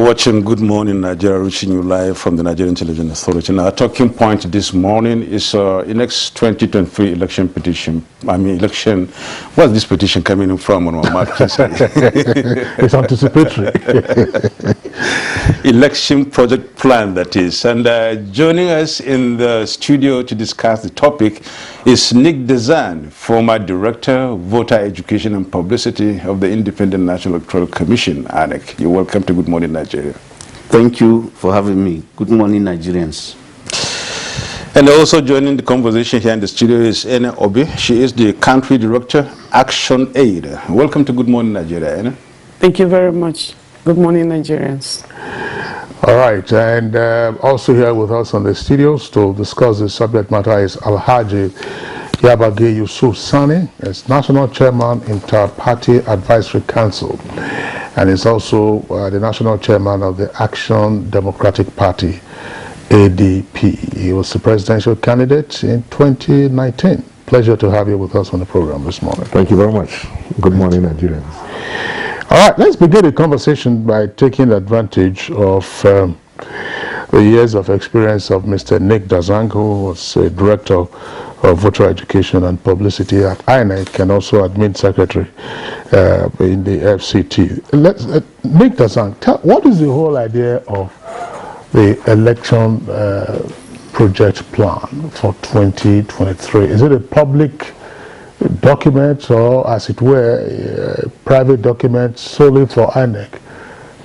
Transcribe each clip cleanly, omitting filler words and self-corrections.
You're watching Good Morning Nigeria, reaching you live from the Nigerian Television Authority. Now, our talking point this morning is the next 2023 election petition. Election. What's this petition coming in from? It's anticipatory. Election project plan, that is. And joining us in the studio to discuss the topic is Nick Dezan, former Director, Voter Education and Publicity of the Independent National Electoral Commission, INEC. You're welcome to Good Morning Nigeria. Thank you for having me. Good morning, Nigerians. And also joining the conversation here in the studio is Ene Obi. She is the Country Director, Action Aid. Welcome to Good Morning Nigeria, Ene. Thank you very much. Good morning, Nigerians. All right, and also here with us on the studios to discuss the subject matter is Alhaji Yabagi Yusuf Sani, as National Chairman in Third Party Advisory Council, and is also the National Chairman of the Action Democratic Party, ADP. He was the presidential candidate in 2019. Pleasure to have you with us on the program this morning. Thank you very much. Good morning, Nigerians. All right, let's begin the conversation by taking advantage of the years of experience of Mr. Nick Dezan, who was a Director of Voter Education and Publicity at INEC and also Admin Secretary in the FCT. Nick Dezan, what is the whole idea of the election project plan for 2023? Is it a public document, or as it were, a private document solely for INEC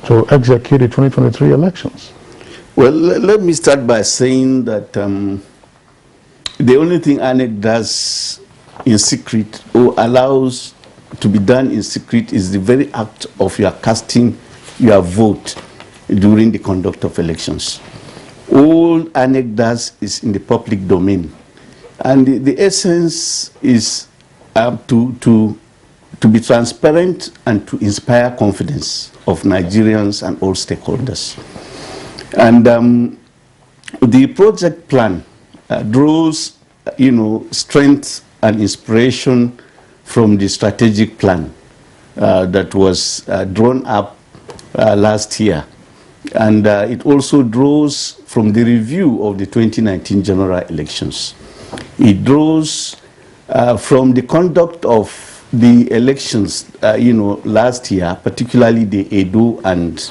to execute the 2023 elections? Well, let me start by saying that the only thing INEC does in secret or allows to be done in secret is the very act of your casting your vote during the conduct of elections. All INEC does is in the public domain. And the essence is to be transparent and to inspire confidence of Nigerians and all stakeholders. And the project plan draws, strength and inspiration from the strategic plan that was drawn up last year. And it also draws from the review of the 2019 general elections. It draws from the conduct of the elections, last year, particularly the Edo and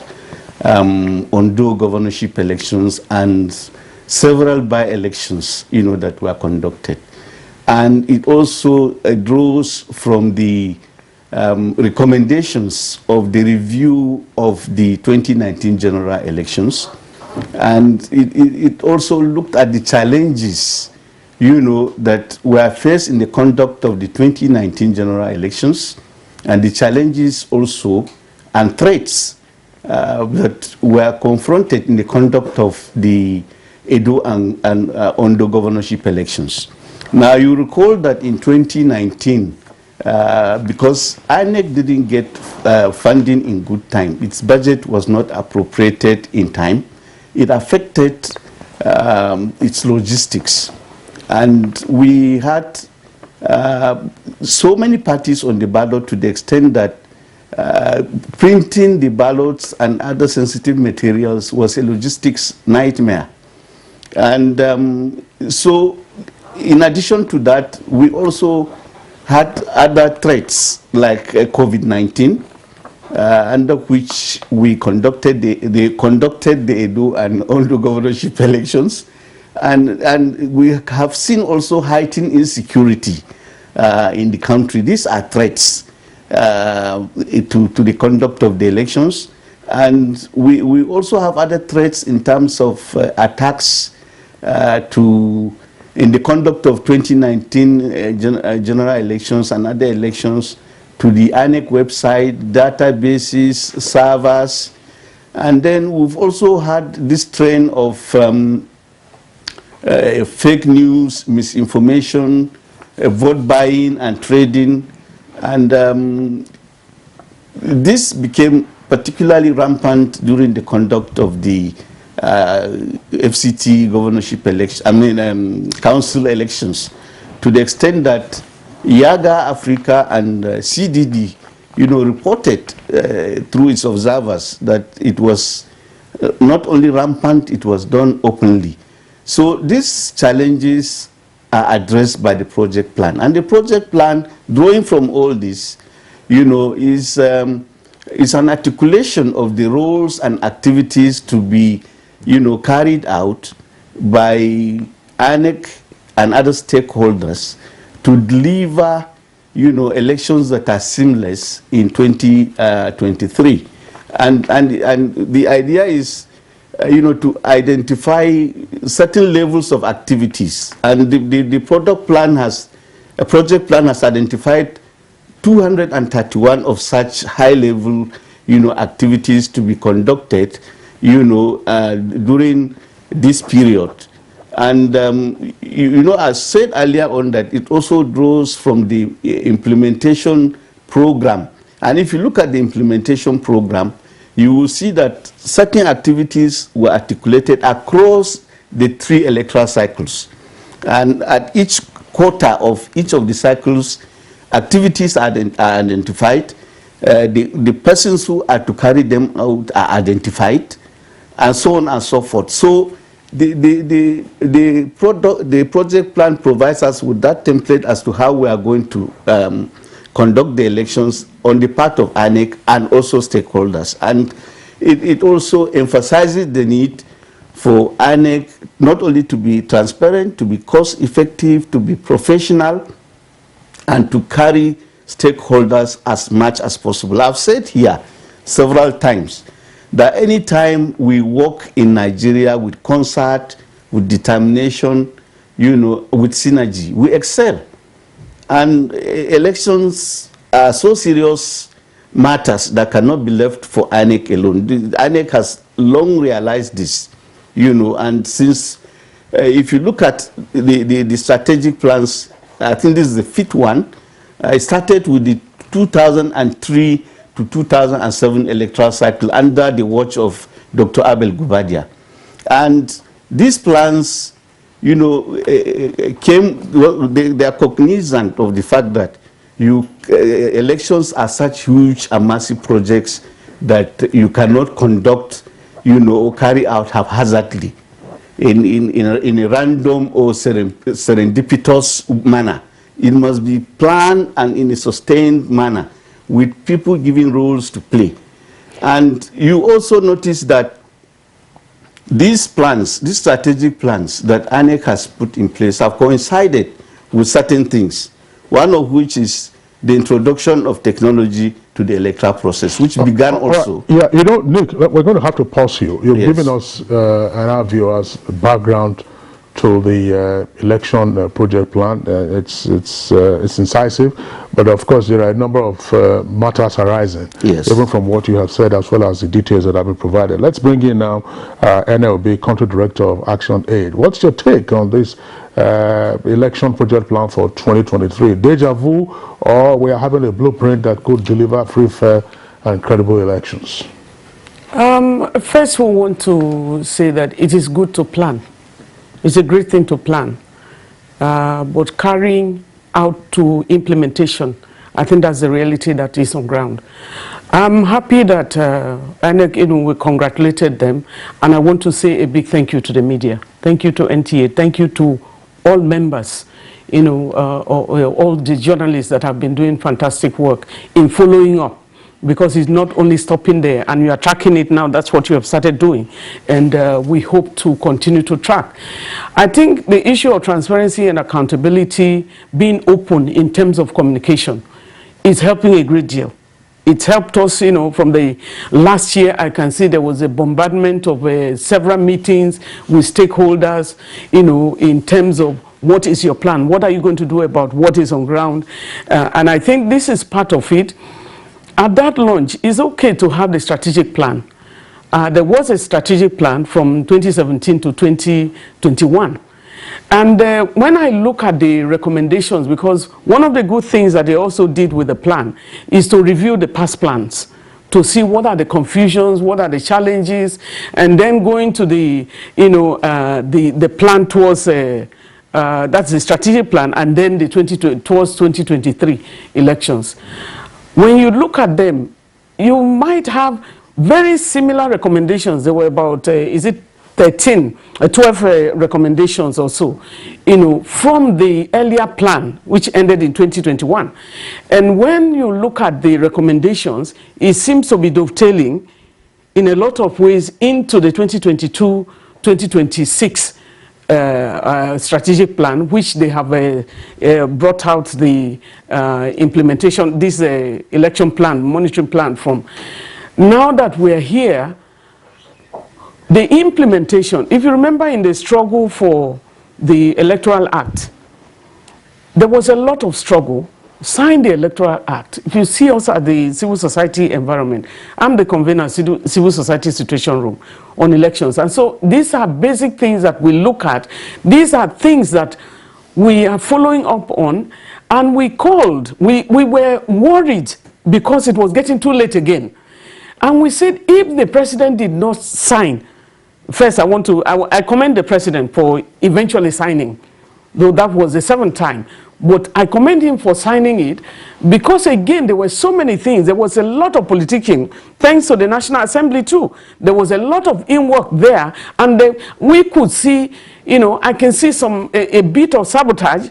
Ondo governorship elections and several by-elections, that were conducted. And it also draws from the recommendations of the review of the 2019 general elections. And it also looked at the challenges that were faced in the conduct of the 2019 general elections, and the challenges also and threats that were confronted in the conduct of the Edo and Ondo governorship elections. Now, you recall that in 2019, because INEC didn't get funding in good time, its budget was not appropriated in time, it affected its logistics. And we had so many parties on the ballot to the extent that printing the ballots and other sensitive materials was a logistics nightmare. And so in addition to that, we also had other threats like COVID-19, under which we conducted the Edo and Ondo governorship elections. And we have seen also heightened insecurity in the country. These are threats to the conduct of the elections. And we also have other threats in terms of attacks in the conduct of 2019 general elections and other elections to the INEC website, databases, servers. And then we've also had this trend of fake news, misinformation, vote buying and trading. And this became particularly rampant during the conduct of the FCT governorship election, council elections, to the extent that Yaga Africa and CDD, reported through its observers that it was not only rampant, it was done openly. So these challenges are addressed by the project plan. And the project plan, drawing from all this, is an articulation of the roles and activities to be, carried out by ANEC and other stakeholders to deliver, elections that are seamless in 2023. And the idea is, to identify certain levels of activities. And the project plan has identified 231 of such high-level, activities to be conducted, during this period. And, as said earlier on, that it also draws from the implementation program. And if you look at the implementation program, you will see that certain activities were articulated across the 3 electoral cycles. And at each quarter of each of the cycles, activities are identified. The persons who are to carry them out are identified, and so on and so forth. So the project plan provides us with that template as to how we are going to conduct the elections on the part of ANEC and also stakeholders. And it also emphasizes the need for ANEC not only to be transparent, to be cost effective, to be professional, and to carry stakeholders as much as possible. I've said here several times that any time we work in Nigeria with concert, with determination, with synergy, we excel. And elections are so serious matters that cannot be left for ANEC alone. ANEC has long realized this, and since, if you look at the strategic plans, I think this is the 5th one. I started with the 2003 to 2007 electoral cycle under the watch of Dr. Abel Gubadia. And these plans, they are cognizant of the fact that elections are such huge and massive projects that you cannot conduct, or carry out haphazardly in a random or serendipitous manner. It must be planned and in a sustained manner, with people giving roles to play. And you also notice that these plans, these strategic plans that ANEC has put in place have coincided with certain things, one of which is the introduction of technology to the electoral process, which began also. Yeah, Nick, we're going to have to pause you. You've given us and our viewers background to the election project plan. It's incisive, but of course there are a number of matters arising, even from what you have said as well as the details that have been provided. Let's bring in now NLB, Country Director of Action Aid. What's your take on this election project plan for 2023? Deja vu, or we are having a blueprint that could deliver free, fair and credible elections? First, we want to say that it is good to plan. It's a great thing to plan, but carrying out to implementation, I think that's the reality that is on ground. I'm happy that ANEC, we congratulated them, and I want to say a big thank you to the media. Thank you to NTA. Thank you to all members, all the journalists that have been doing fantastic work in following up. Because it's not only stopping there, and you are tracking it now. That's what you have started doing, and we hope to continue to track. I think the issue of transparency and accountability, being open in terms of communication, is helping a great deal. It's helped us, from the last year. I can see there was a bombardment of several meetings with stakeholders, in terms of what is your plan, what are you going to do about what is on ground, and I think this is part of it. At that launch, it's okay to have the strategic plan. There was a strategic plan from 2017 to 2021. And when I look at the recommendations, because one of the good things that they also did with the plan is to review the past plans, to see what are the confusions, what are the challenges, and then going to the, the plan towards that's the strategic plan, and then the towards 2023 elections. When you look at them, you might have very similar recommendations. There were about, 12 recommendations or so, from the earlier plan, which ended in 2021. And when you look at the recommendations, it seems to be dovetailing in a lot of ways into the 2022-2026 strategic plan, which they have brought out the implementation, this election plan, monitoring plan from. Now that we're here, the implementation, if you remember in the struggle for the Electoral Act, there was a lot of struggle. Sign the Electoral Act. If you see us at the civil society environment, I'm the convener of civil society situation room on elections. And so these are basic things that we look at. These are things that we are following up on. And we called, we were worried because it was getting too late again. And we said, if the president did not sign, first I commend the president for eventually signing, though that was the 7th time. But I commend him for signing it because, again, there were so many things. There was a lot of politicking, thanks to the National Assembly too. There was a lot of in-work there, and we could see, I can see a bit of sabotage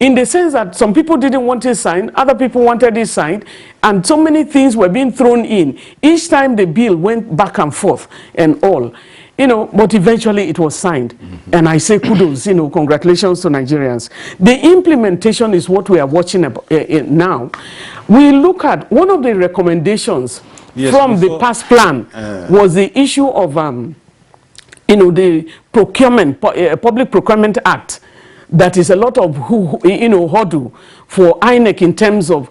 in the sense that some people didn't want it signed, other people wanted it signed, and so many things were being thrown in. Each time the bill went back and forth and all. But eventually it was signed. Mm-hmm. And I say kudos, congratulations to Nigerians. The implementation is what we are watching now. We look at one of the recommendations from the past plan was the issue of, the procurement, Public Procurement Act. That is a lot of hurdle for INEC in terms of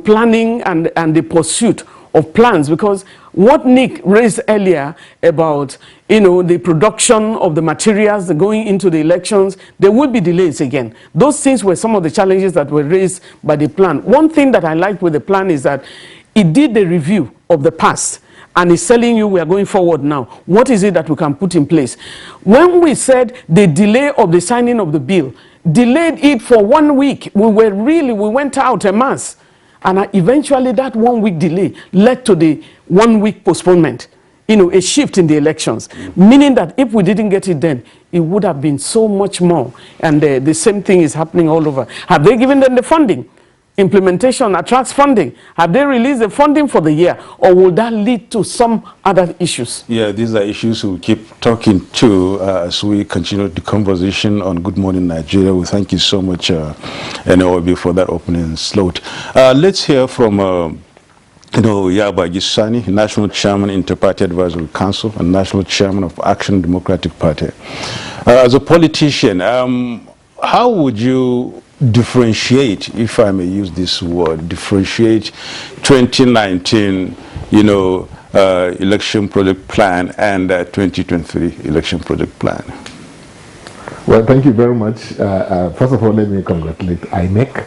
planning and the pursuit of plans, because what Nick raised earlier about the production of the materials going into the elections, there will be delays again. Those things were some of the challenges that were raised by the plan. One thing that I like with the plan is that it did the review of the past and is telling you we are going forward now. What is it that we can put in place? When we said the delay of the signing of the bill, delayed it for 1 week, we went out en masse. And eventually that 1 week delay led to the 1 week postponement, a shift in the elections, meaning that if we didn't get it then, it would have been so much more. And the same thing is happening all over. Have they given them the funding? Implementation attracts funding. Have they released the funding for the year? Or will that lead to some other issues? Yeah, these are issues we'll keep talking to as we continue the conversation on Good Morning Nigeria. We thank you so much, NOB, for that opening slot. Let's hear from Yaba Gisani, National Chairman, Interparty Advisory Council, and National Chairman of Action Democratic Party. As a politician, how would you differentiate, if I may use this word, differentiate 2019, election project plan and 2023 election project plan? Well, thank you very much. First of all, let me congratulate INEC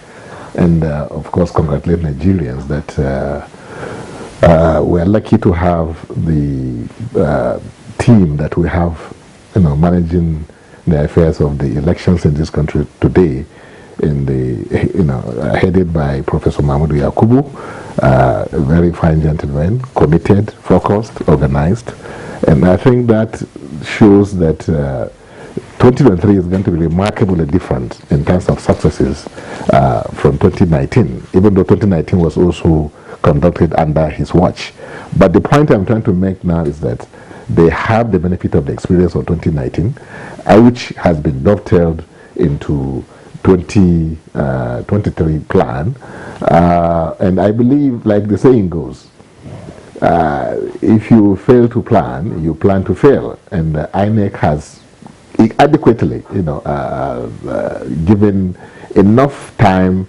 and, of course, congratulate Nigerians that we're lucky to have the team that we have, managing the affairs of the elections in this country today, headed by Professor Mahmoud Yakubu, a very fine gentleman, committed, focused, organized, and I think that shows that 2023 is going to be remarkably different in terms of successes from 2019, even though 2019 was also conducted under his watch. But the point I'm trying to make now is that they have the benefit of the experience of 2019, which has been dovetailed into 2023 plan, and I believe, like the saying goes, if you fail to plan, you plan to fail, and INEC has adequately, given enough time,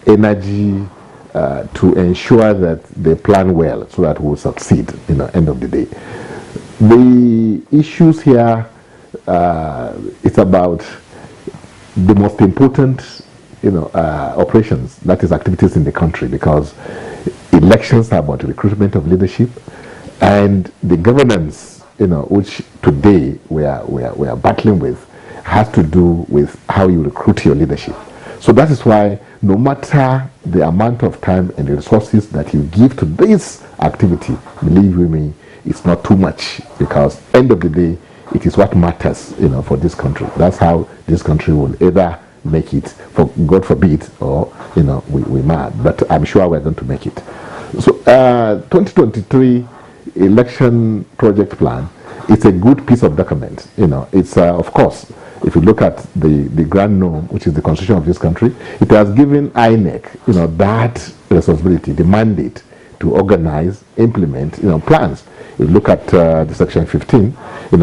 energy to ensure that they plan well, so that we'll succeed. End of the day, the issues here, it's about the most important, operations, that is activities in the country, because elections are about recruitment of leadership, and the governance, which today we are battling with, has to do with how you recruit your leadership. So that is why no matter the amount of time and the resources that you give to this activity, believe you me, it's not too much, because end of the day, it is what matters, for this country. That's how this country will either make it, for God forbid, or we mad. But I'm sure we're going to make it. So 2023 election project plan, it's a good piece of document. It's of course, if you look at the grand norm, which is the constitution of this country, it has given INEC, that responsibility, the mandate to organize, implement, plans. You look at the section 15,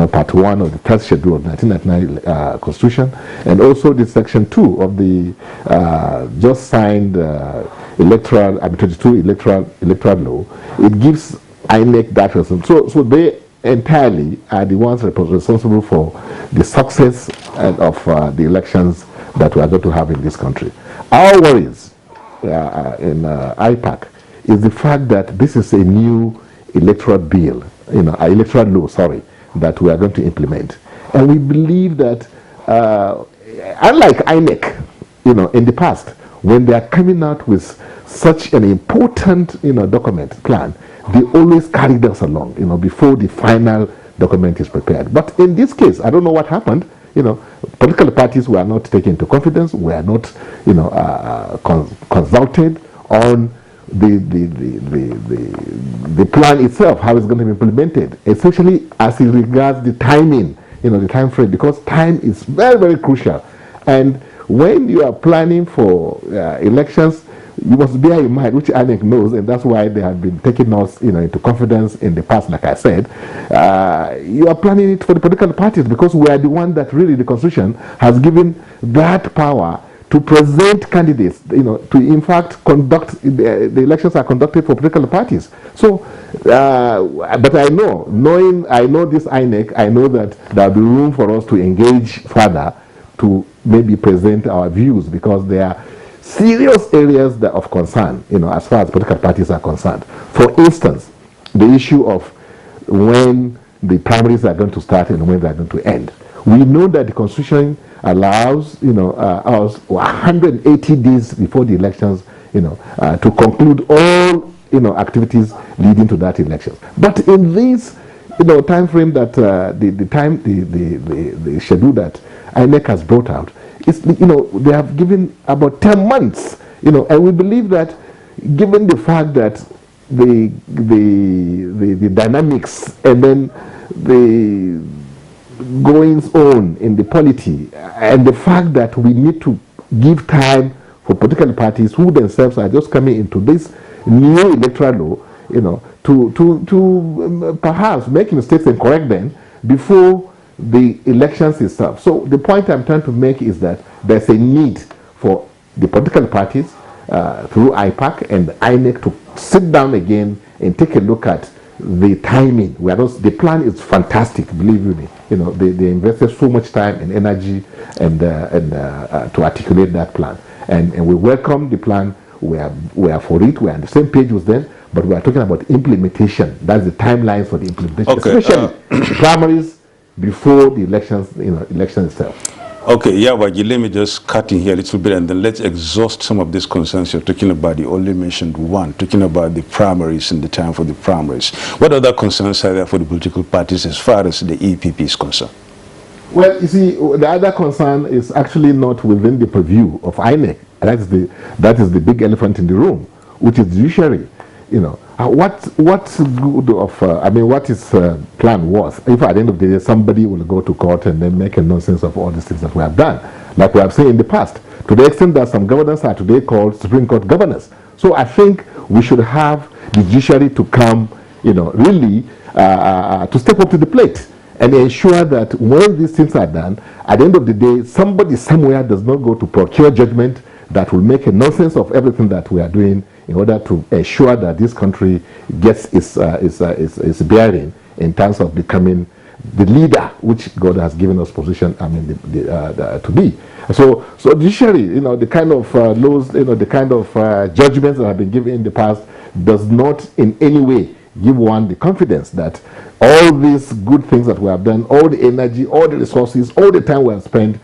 part 1 of the third schedule of 1999 Constitution, and also the section 2 of the just signed electoral, 22 electoral law. It gives INEC that responsibility. So they entirely are the ones responsible for the success of the elections that we are going to have in this country. Our worries in IPAC is the fact that this is a new electoral bill, electoral law, sorry, that we are going to implement. And we believe that, unlike INEC, in the past, when they are coming out with such an important, document, plan, they always carry us along, before the final document is prepared. But in this case, I don't know what happened. Political parties were not taken into confidence, were not, consulted on the plan itself, how it's going to be implemented, especially as it regards the timing, the time frame, because time is very, very crucial. And when you are planning for elections, you must bear in mind, which INEC knows, and that's why they have been taking us, into confidence in the past. Like I said, you are planning it for the political parties, because we are the one that really the Constitution has given that power to present candidates, to in fact conduct the elections are conducted for political parties. So, but I know this INEC, I know that there will be room for us to engage further to maybe present our views, because there are serious areas of concern, as far as political parties are concerned. For instance, the issue of when the primaries are going to start and when they are going to end. We know that the Constitution allows, us 180 days before the elections, to conclude all, activities leading to that election. But in this, time frame that the schedule that INEC has brought out, it's, they have given about 10 months, and we believe that, given the fact that the dynamics and then the goings on in the polity, and the fact that we need to give time for political parties who themselves are just coming into this new electoral law, to perhaps make mistakes and correct them before the elections itself. So the point I'm trying to make is that there's a need for the political parties through IPAC and INEC to sit down again and take a look at the timing. The plan is fantastic, believe me. They invested so much time and energy and to articulate that plan. And we welcome the plan. We are for it. We are on the same page with them. But we are talking about implementation. That's the timeline for the implementation, okay, especially primaries before the elections, election itself. Okay, Yawaji, let me just cut in here a little bit, and then let's exhaust some of these concerns you're talking about. You only mentioned one, talking about the primaries and the time for the primaries. What other concerns are there for the political parties as far as the EPP is concerned? Well, you see, the other concern is actually not within the purview of INEC. That is the big elephant in the room, which is the judiciary. What's good of, what his plan was, if at the end of the day somebody will go to court and then make a nonsense of all these things that we have done, like we have seen in the past, to the extent that some governors are today called Supreme Court governors. So I think we should have the judiciary to come, really to step up to the plate and ensure that when these things are done, at the end of the day, somebody somewhere does not go to procure judgment that will make a nonsense of everything that we are doing, in order to ensure that this country gets its bearing in terms of becoming the leader which God has given us position, to be. So judiciary, the kind of laws, the kind of judgments that have been given in the past does not in any way give one the confidence that all these good things that we have done, all the energy, all the resources, all the time we have spent,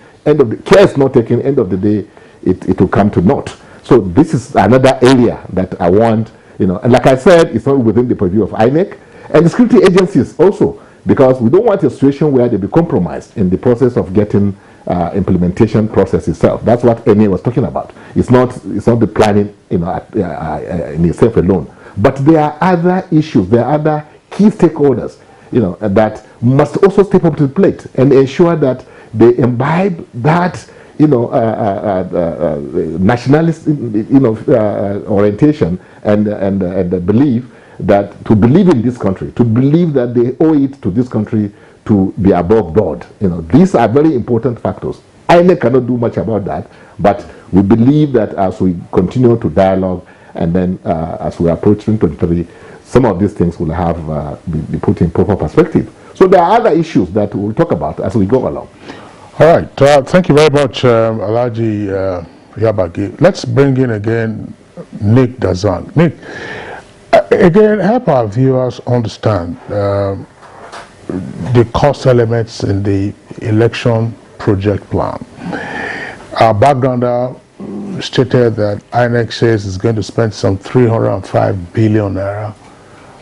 care is not taken, end of the day, it will come to naught. So this is another area that I want, and like I said, it's not within the purview of INEC, And the security agencies also, because we don't want a situation where they be compromised in the process of getting implementation process itself. That's what Ene was talking about. It's not the planning, in itself alone. But there are other issues, there are other key stakeholders, that must also step up to the plate and ensure that they imbibe that, nationalist, orientation and belief that to believe in this country, to believe that they owe it to this country to be above board. These are very important factors. INEC cannot do much about that, but we believe that as we continue to dialogue and then as we approach 2023, some of these things will have be put in proper perspective. So there are other issues that we'll talk about as we go along. All right. Thank you very much, Alhaji Yabagi. Let's bring in again Nick Dazan. Nick, again, help our viewers understand the cost elements in the election project plan. Our backgrounder stated that INEC says it's going to spend some 305 billion naira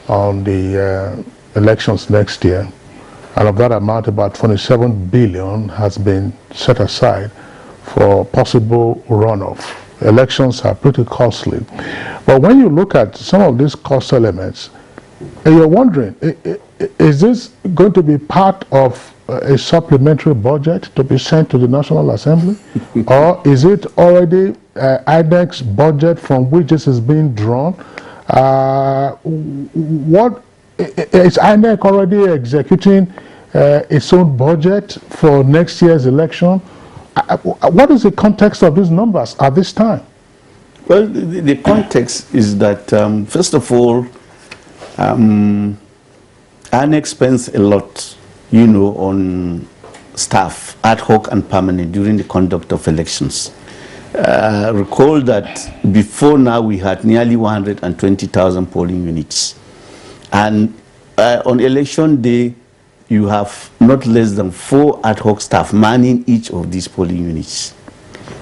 on the elections next year, and of that amount about 27 billion has been set aside for possible runoff. Elections are pretty costly, but when you look at some of these cost elements, you're wondering, is this going to be part of a supplementary budget to be sent to the National Assembly? Or is it already INEC's budget from which this is being drawn? What is INEC already executing its own budget for next year's election? What is the context of these numbers at this time? Well, the context is that, first of all, INEC spends a lot, on staff, ad hoc and permanent, during the conduct of elections. Recall that before now we had nearly 120,000 polling units. And on election day, you have not less than 4 ad hoc staff manning each of these polling units.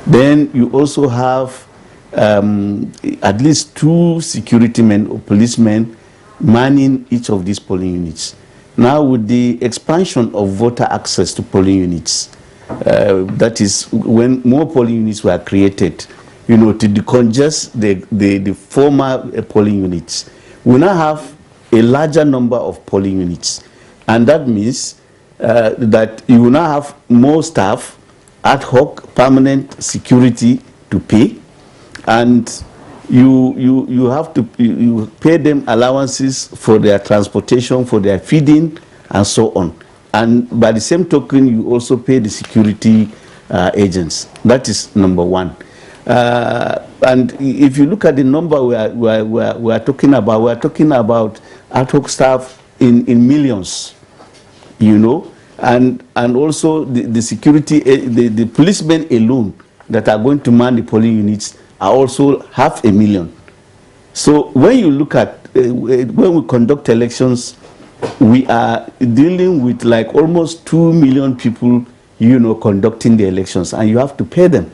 Then you also have at least 2 security men or policemen manning each of these polling units. Now with the expansion of voter access to polling units, that is when more polling units were created, to decongest the former polling units, we now have a larger number of polling units. And that means that you will now have more staff, ad hoc, permanent security to pay, and you have to you pay them allowances for their transportation, for their feeding, and so on. And by the same token, you also pay the security agents. That is number one. And if you look at the number we are talking about ad hoc staff in millions, and also the security, the policemen alone that are going to man the polling units are also 500,000. So when you look at, when we conduct elections, we are dealing with like almost 2 million people, conducting the elections, and you have to pay them.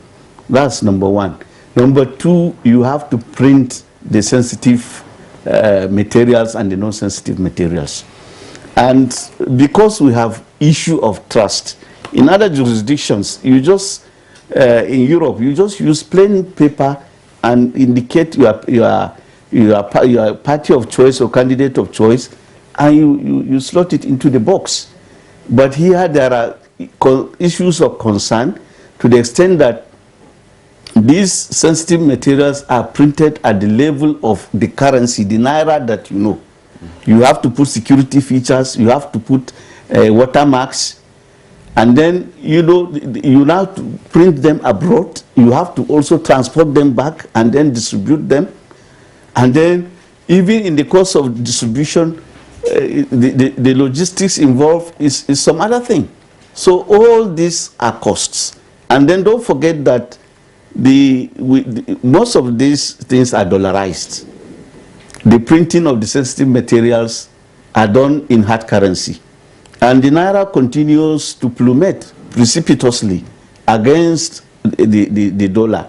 That's number one. Number two, you have to print the sensitive materials and the non-sensitive materials. And because we have issue of trust, in other jurisdictions, you just in Europe, you just use plain paper and indicate your party of choice or candidate of choice, and you slot it into the box. But here there are issues of concern to the extent that these sensitive materials are printed at the level of the currency, the naira that you know. You have to put security features, you have to put watermarks, and then you now to print them abroad. You have to also transport them back and then distribute them. And then even in the course of distribution, the logistics involved is some other thing. So all these are costs. And then don't forget that most of these things are dollarized. The printing of the sensitive materials are done in hard currency. And the naira continues to plummet precipitously against the dollar.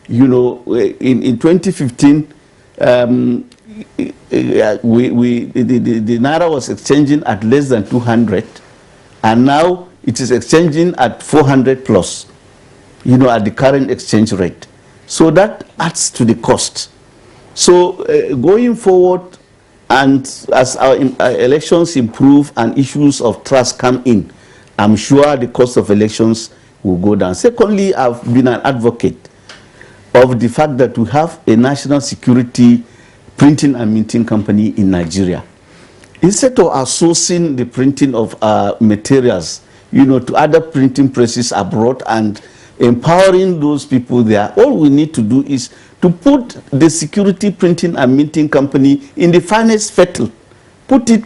In 2015, the Naira was exchanging at less than 200, and now it is exchanging at 400 plus, you know, at the current exchange rate. So that adds to the cost. So going forward, and as our elections improve and issues of trust come in, I'm sure the cost of elections will go down. Secondly, I've been an advocate of the fact that we have a national security printing and minting company in Nigeria. Instead of outsourcing the printing of materials, you know, to other printing presses abroad and empowering those people there, all we need to do is to put the security printing and minting company in the finest fettle, put it,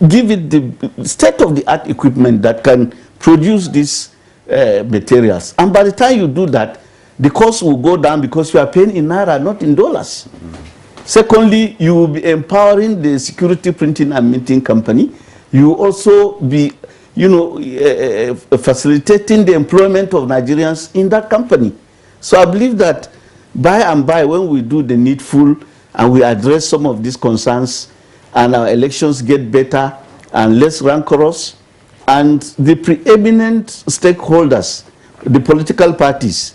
give it the state-of-the-art equipment that can produce these materials. And by the time you do that, the cost will go down because you are paying in Naira, not in dollars. Secondly, you will be empowering the security printing and minting company. You will also be, you know, facilitating the employment of Nigerians in that company. So I believe that by and by, when we do the needful and we address some of these concerns and our elections get better and less rancorous, and the preeminent stakeholders, the political parties,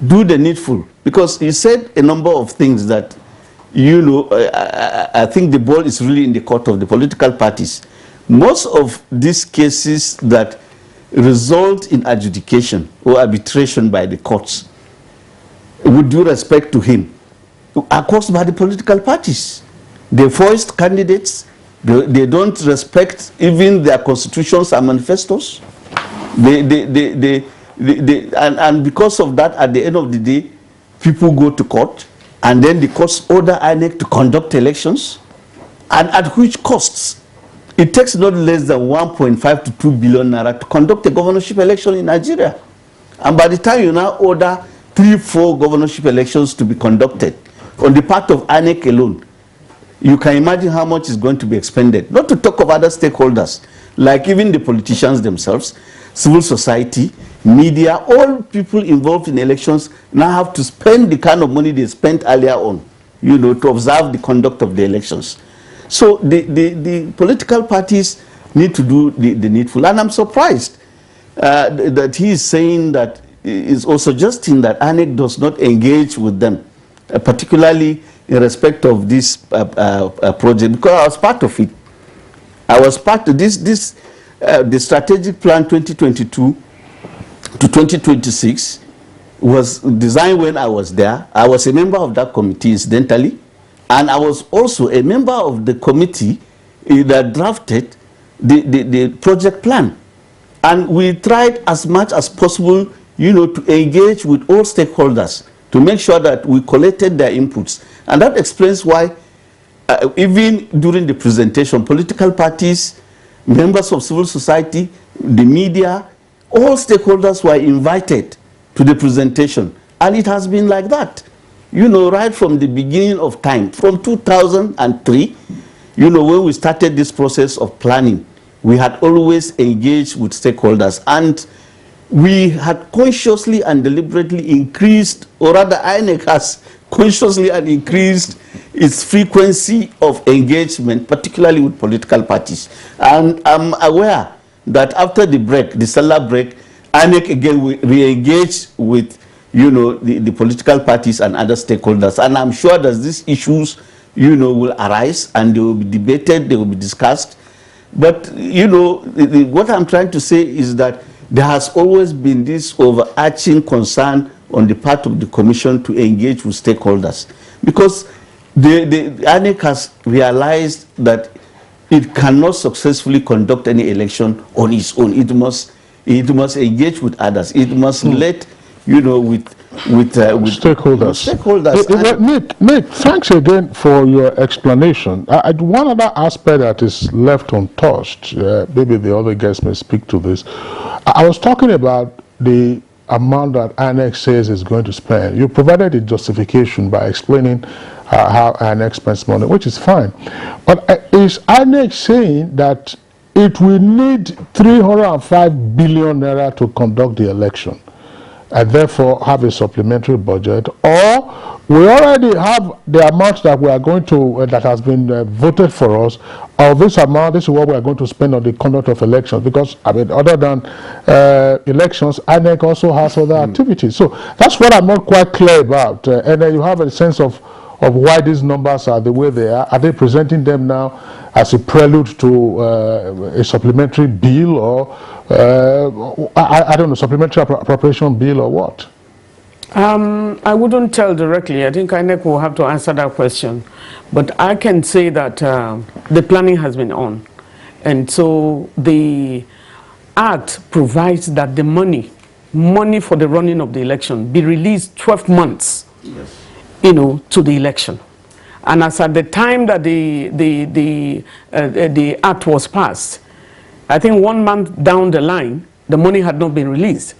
do the needful. Because he said a number of things that, you know, I think the ball is really in the court of the political parties. Most of these cases that result in adjudication or arbitration by the courts, with due respect to him, are caused by the political parties. They foist candidates. They don't respect even their constitutions and manifestos. And because of that, at the end of the day, people go to court, and then the courts order INEC to conduct elections, and at which costs? It takes not less than 1.5 to 2 billion naira to conduct a governorship election in Nigeria. And by the time you now order 3-4 governorship elections to be conducted on the part of INEC alone, you can imagine how much is going to be expended. Not to talk of other stakeholders, like even the politicians themselves, civil society, media, all people involved in elections now have to spend the kind of money they spent earlier on, you know, to observe the conduct of the elections. So the political parties need to do the needful. And I'm surprised that he is saying that, is also suggesting that INEC does not engage with them, particularly in respect of this project, because I was part of it. I was part of this the strategic plan 2022 to 2026 was designed when I was there. I was a member of that committee, incidentally, and I was also a member of the committee that drafted the project plan. And we tried as much as possible, you know, to engage with all stakeholders to make sure that we collected their inputs. And that explains why even during the presentation, political parties, members of civil society, the media, all stakeholders were invited to the presentation. And it has been like that, you know, right from the beginning of time. From 2003, you know, when we started this process of planning, we had always engaged with stakeholders. And we had consciously and deliberately increased, or rather INEC has consciously and increased its frequency of engagement, particularly with political parties. And I'm aware that after the break, the summer break, INEC again will re-engage with, you know, the political parties and other stakeholders. And I'm sure that these issues, you know, will arise and they will be debated, they will be discussed. But, you know, what I'm trying to say is that there has always been this overarching concern on the part of the Commission to engage with stakeholders. Because the INEC has realized that it cannot successfully conduct any election on its own. It must engage with others. It must let, you know, with stakeholders. Nick, thanks again for your explanation. One other aspect that is left untouched, maybe the other guests may speak to this. I was talking about the amount that INEC says is going to spend. You provided a justification by explaining how INEC spends money, which is fine. But is INEC saying that it will need 305 billion naira to conduct the election? and therefore have a supplementary budget, or we already have the amount that we are going to, that has been voted for us, of this amount, this is what we are going to spend on the conduct of elections, because, I mean, other than elections, INEC also has other activities. So that's what I'm not quite clear about. And then you have a sense of why these numbers are the way they are. Are they presenting them now as a prelude to a supplementary bill, or I don't know, supplementary appropriation bill, or what? I wouldn't tell directly. I think INEC will have to answer that question. But I can say that the planning has been on. And so the Act provides that the money for the running of the election be released 12 months, you know, to the election. And as at the time that the Act was passed, I think 1 month down the line, the money had not been released.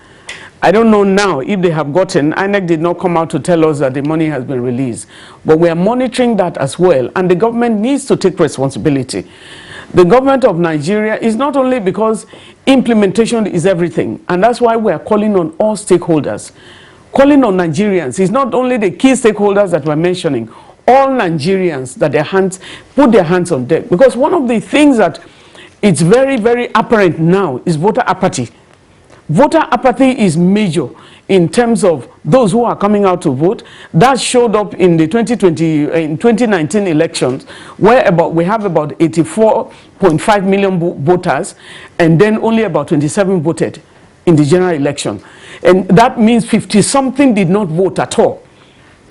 I don't know now if they have gotten. INEC did not come out to tell us that the money has been released. But we are monitoring that as well. And the government needs to take responsibility. The government of Nigeria is not only because implementation is everything. And that's why we are calling on all stakeholders. Calling on Nigerians. It's not only the key stakeholders that we're mentioning. All Nigerians that put their hands on deck. Because one of the things that it's very, very apparent now is voter apathy. Voter apathy is major in terms of those who are coming out to vote. That showed up in the 2019 elections, where we have about 84.5 million voters, and then only about 27 voted in the general election. And that means 50-something did not vote at all.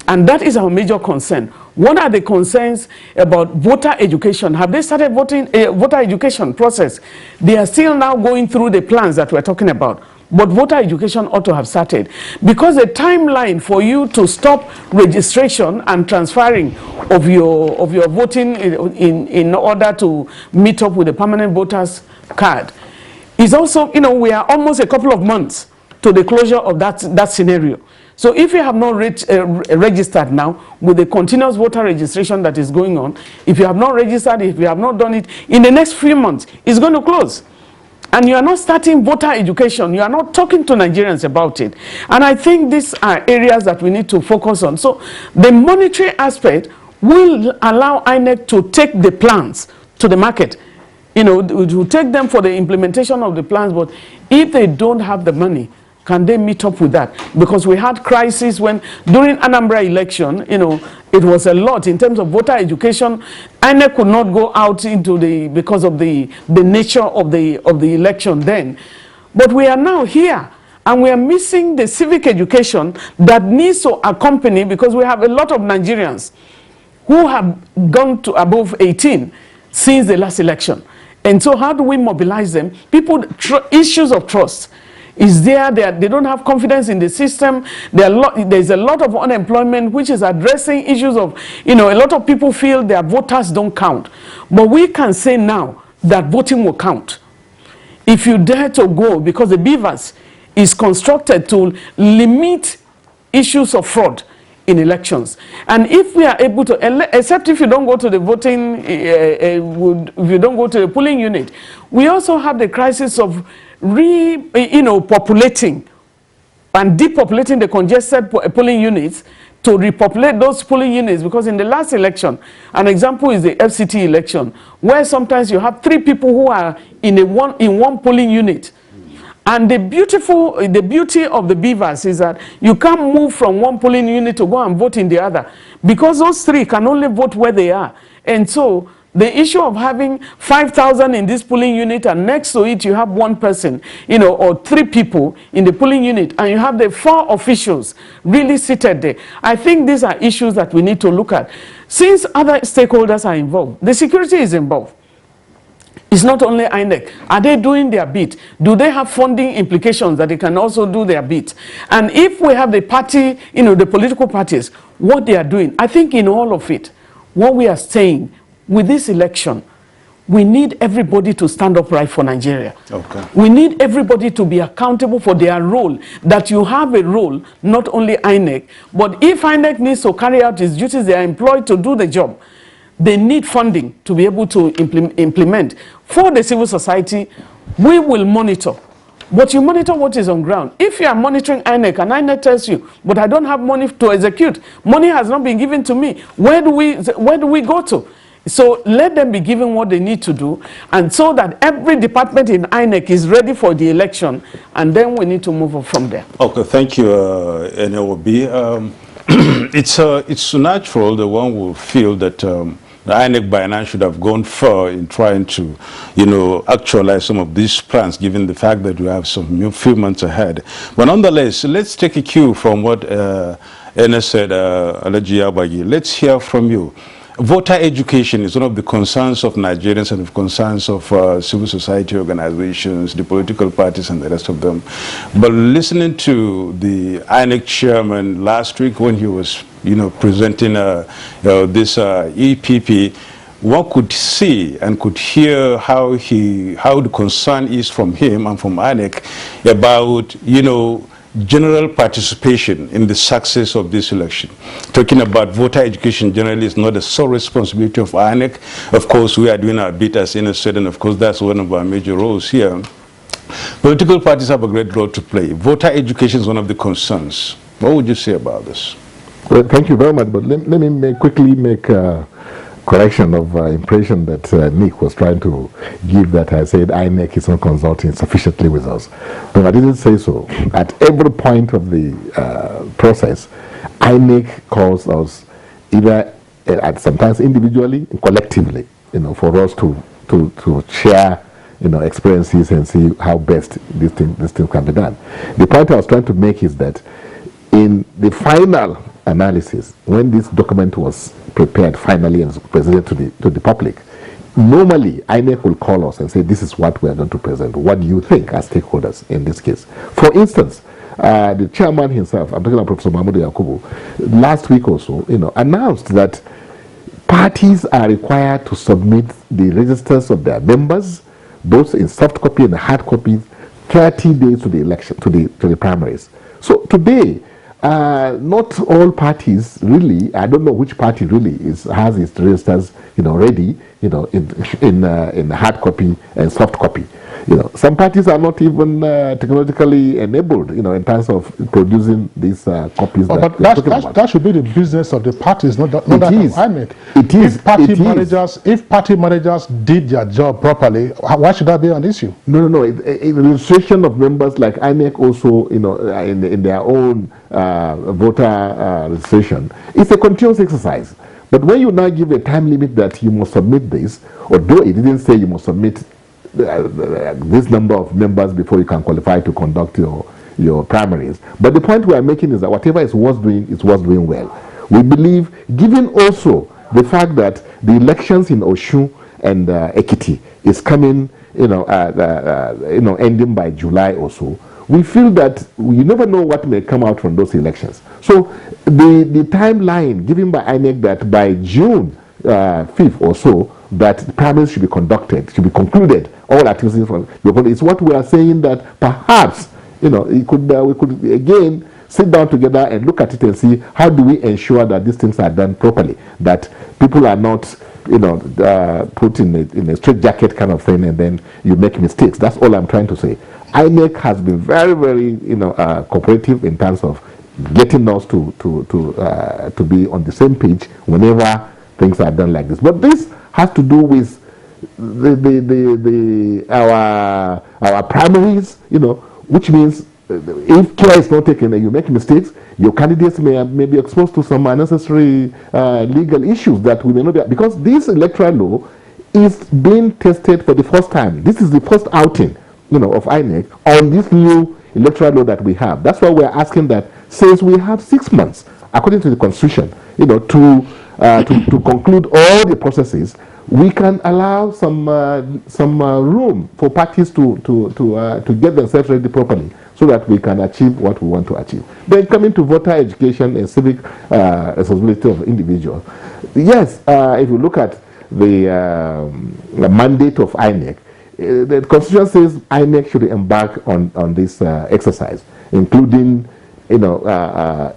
And that is our major concern. What are the concerns about voter education? Have they started voter education process? They are still now going through the plans that we're talking about. But voter education ought to have started. Because the timeline for you to stop registration and transferring of your voting in order to meet up with the permanent voters card is also, you know, we are almost a couple of months to the closure of that scenario. So if you have not registered now with the continuous voter registration that is going on, if you have not registered, if you have not done it, in the next few months, it's going to close. And you are not starting voter education. You are not talking to Nigerians about it. And I think these are areas that we need to focus on. So the monetary aspect will allow INEC to take the plans to the market. You know, to take them for the implementation of the plans. But if they don't have the money, can they meet up with that? Because we had crisis when, during Anambra election, you know, it was a lot in terms of voter education. INEC could not go out into because of the nature of the election then. But we are now here, and we are missing the civic education that needs to accompany, because we have a lot of Nigerians who have gone to above 18 since the last election. And so how do we mobilize them? People, issues of trust is there. They don't have confidence in the system. There's a lot of unemployment, which is addressing issues of, you know, a lot of people feel their voters don't count. But we can say now that voting will count. If you dare to go, because the BVAS is constructed to limit issues of fraud in elections. And if we are able to, except if you don't go to the voting, if you don't go to the polling unit, we also have the crisis of populating and depopulating the congested polling units to repopulate those polling units. Because in the last election, an example is the FCT election, where sometimes you have 3 people who are in one polling unit. And the beauty of the BVAS is that you can't move from one polling unit to go and vote in the other, because those 3 can only vote where they are. And so the issue of having 5,000 in this polling unit, and next to it you have 1 person, you know, or 3 people in the polling unit, and you have the 4 officials really seated there. I think these are issues that we need to look at. Since other stakeholders are involved, the security is involved. It's not only INEC. Are they doing their bit? Do they have funding implications that they can also do their bit? And if we have the party, you know, the political parties, what they are doing, I think in all of it, what we are saying with this election, we need everybody to stand up right for Nigeria. Okay. We need everybody to be accountable for their role, that you have a role, not only INEC, but if INEC needs to carry out its duties, they are employed to do the job. They need funding to be able to implement. For the civil society, we will monitor. but you monitor what is on ground. If you are monitoring INEC and INEC tells you, but I don't have money to execute, money has not been given to me, where do we go to? So let them be given what they need to do, and so that every department in INEC is ready for the election, and then we need to move on from there. Okay, thank you, NLB. It's natural that one will feel that the INEC by now should have gone far in trying to, actualize some of these plans, given the fact that we have some few months ahead. But nonetheless, let's take a cue from what Ene said, Alaji Abagi. Let's hear from you. Voter education is one of the concerns of Nigerians and of concerns of civil society organizations, the political parties and the rest of them. But listening to the INEC chairman last week when he was, presenting this EPP, one could see and could hear how the concern is from him and from INEC about, general participation in the success of this election. Talking about voter education generally is not the sole responsibility of INEC. Of course, we are doing our bit as innocent, and of course, that's one of our major roles here. Political parties have a great role to play. Voter education is one of the concerns. What would you say about this? Well, thank you very much, but let me quickly make a correction of impression that Nick was trying to give, that I said INEC is not consulting sufficiently with us. No, I didn't say so. At every point of the process, INEC calls us either sometimes individually, collectively, for us to share experiences and see how best this thing can be done. The point I was trying to make is that in the final analysis, when this document was prepared finally and presented to the public, normally INEC will call us and say, this is what we are going to present. What do you think as stakeholders in this case? For instance, the chairman himself, I'm talking about Professor Mahmoud Yakubu, last week or so, announced that parties are required to submit the registers of their members, both in soft copy and hard copy, 30 days to the election, to the primaries. So today, not all parties really, I don't know which party really has its registers, ready, in hard copy and soft copy. Some parties are not even technologically enabled, in terms of producing these copies. But that should be the business of the parties, not that of INEC. It is. If party managers did their job properly, why should that be an issue? No. Registration of members like INEC also, in their own voter registration, it's a continuous exercise. But when you now give a time limit that you must submit this, although it didn't say you must submit this number of members before you can qualify to conduct your primaries. But the point we are making is that whatever is worth doing well. We believe, given also the fact that the elections in Osun and Ekiti is coming, ending by July or so, we feel that you never know what may come out from those elections. So the timeline given by INEC that by June 5th or so, that primaries should be conducted, should be concluded, all activities from is what we are saying, that perhaps we could again sit down together and look at it and see how do we ensure that these things are done properly, that people are not put in a straitjacket kind of thing and then you make mistakes. That's all I'm trying to say. INEC has been very, very cooperative in terms of getting us to be on the same page whenever things are done like this. But this has to do with our primaries, which means if care is not taken and you make mistakes, your candidates may be exposed to some unnecessary legal issues that we may not be, because this electoral law is being tested for the first time. This is the first outing, of INEC on this new electoral law that we have. That's why we're asking that, since we have 6 months, according to the Constitution, to conclude all the processes, we can allow some room for parties to get themselves ready properly, so that we can achieve what we want to achieve. Then coming to voter education and civic responsibility of individuals, yes, if you look at the mandate of INEC, the Constitution says INEC should embark on this exercise, including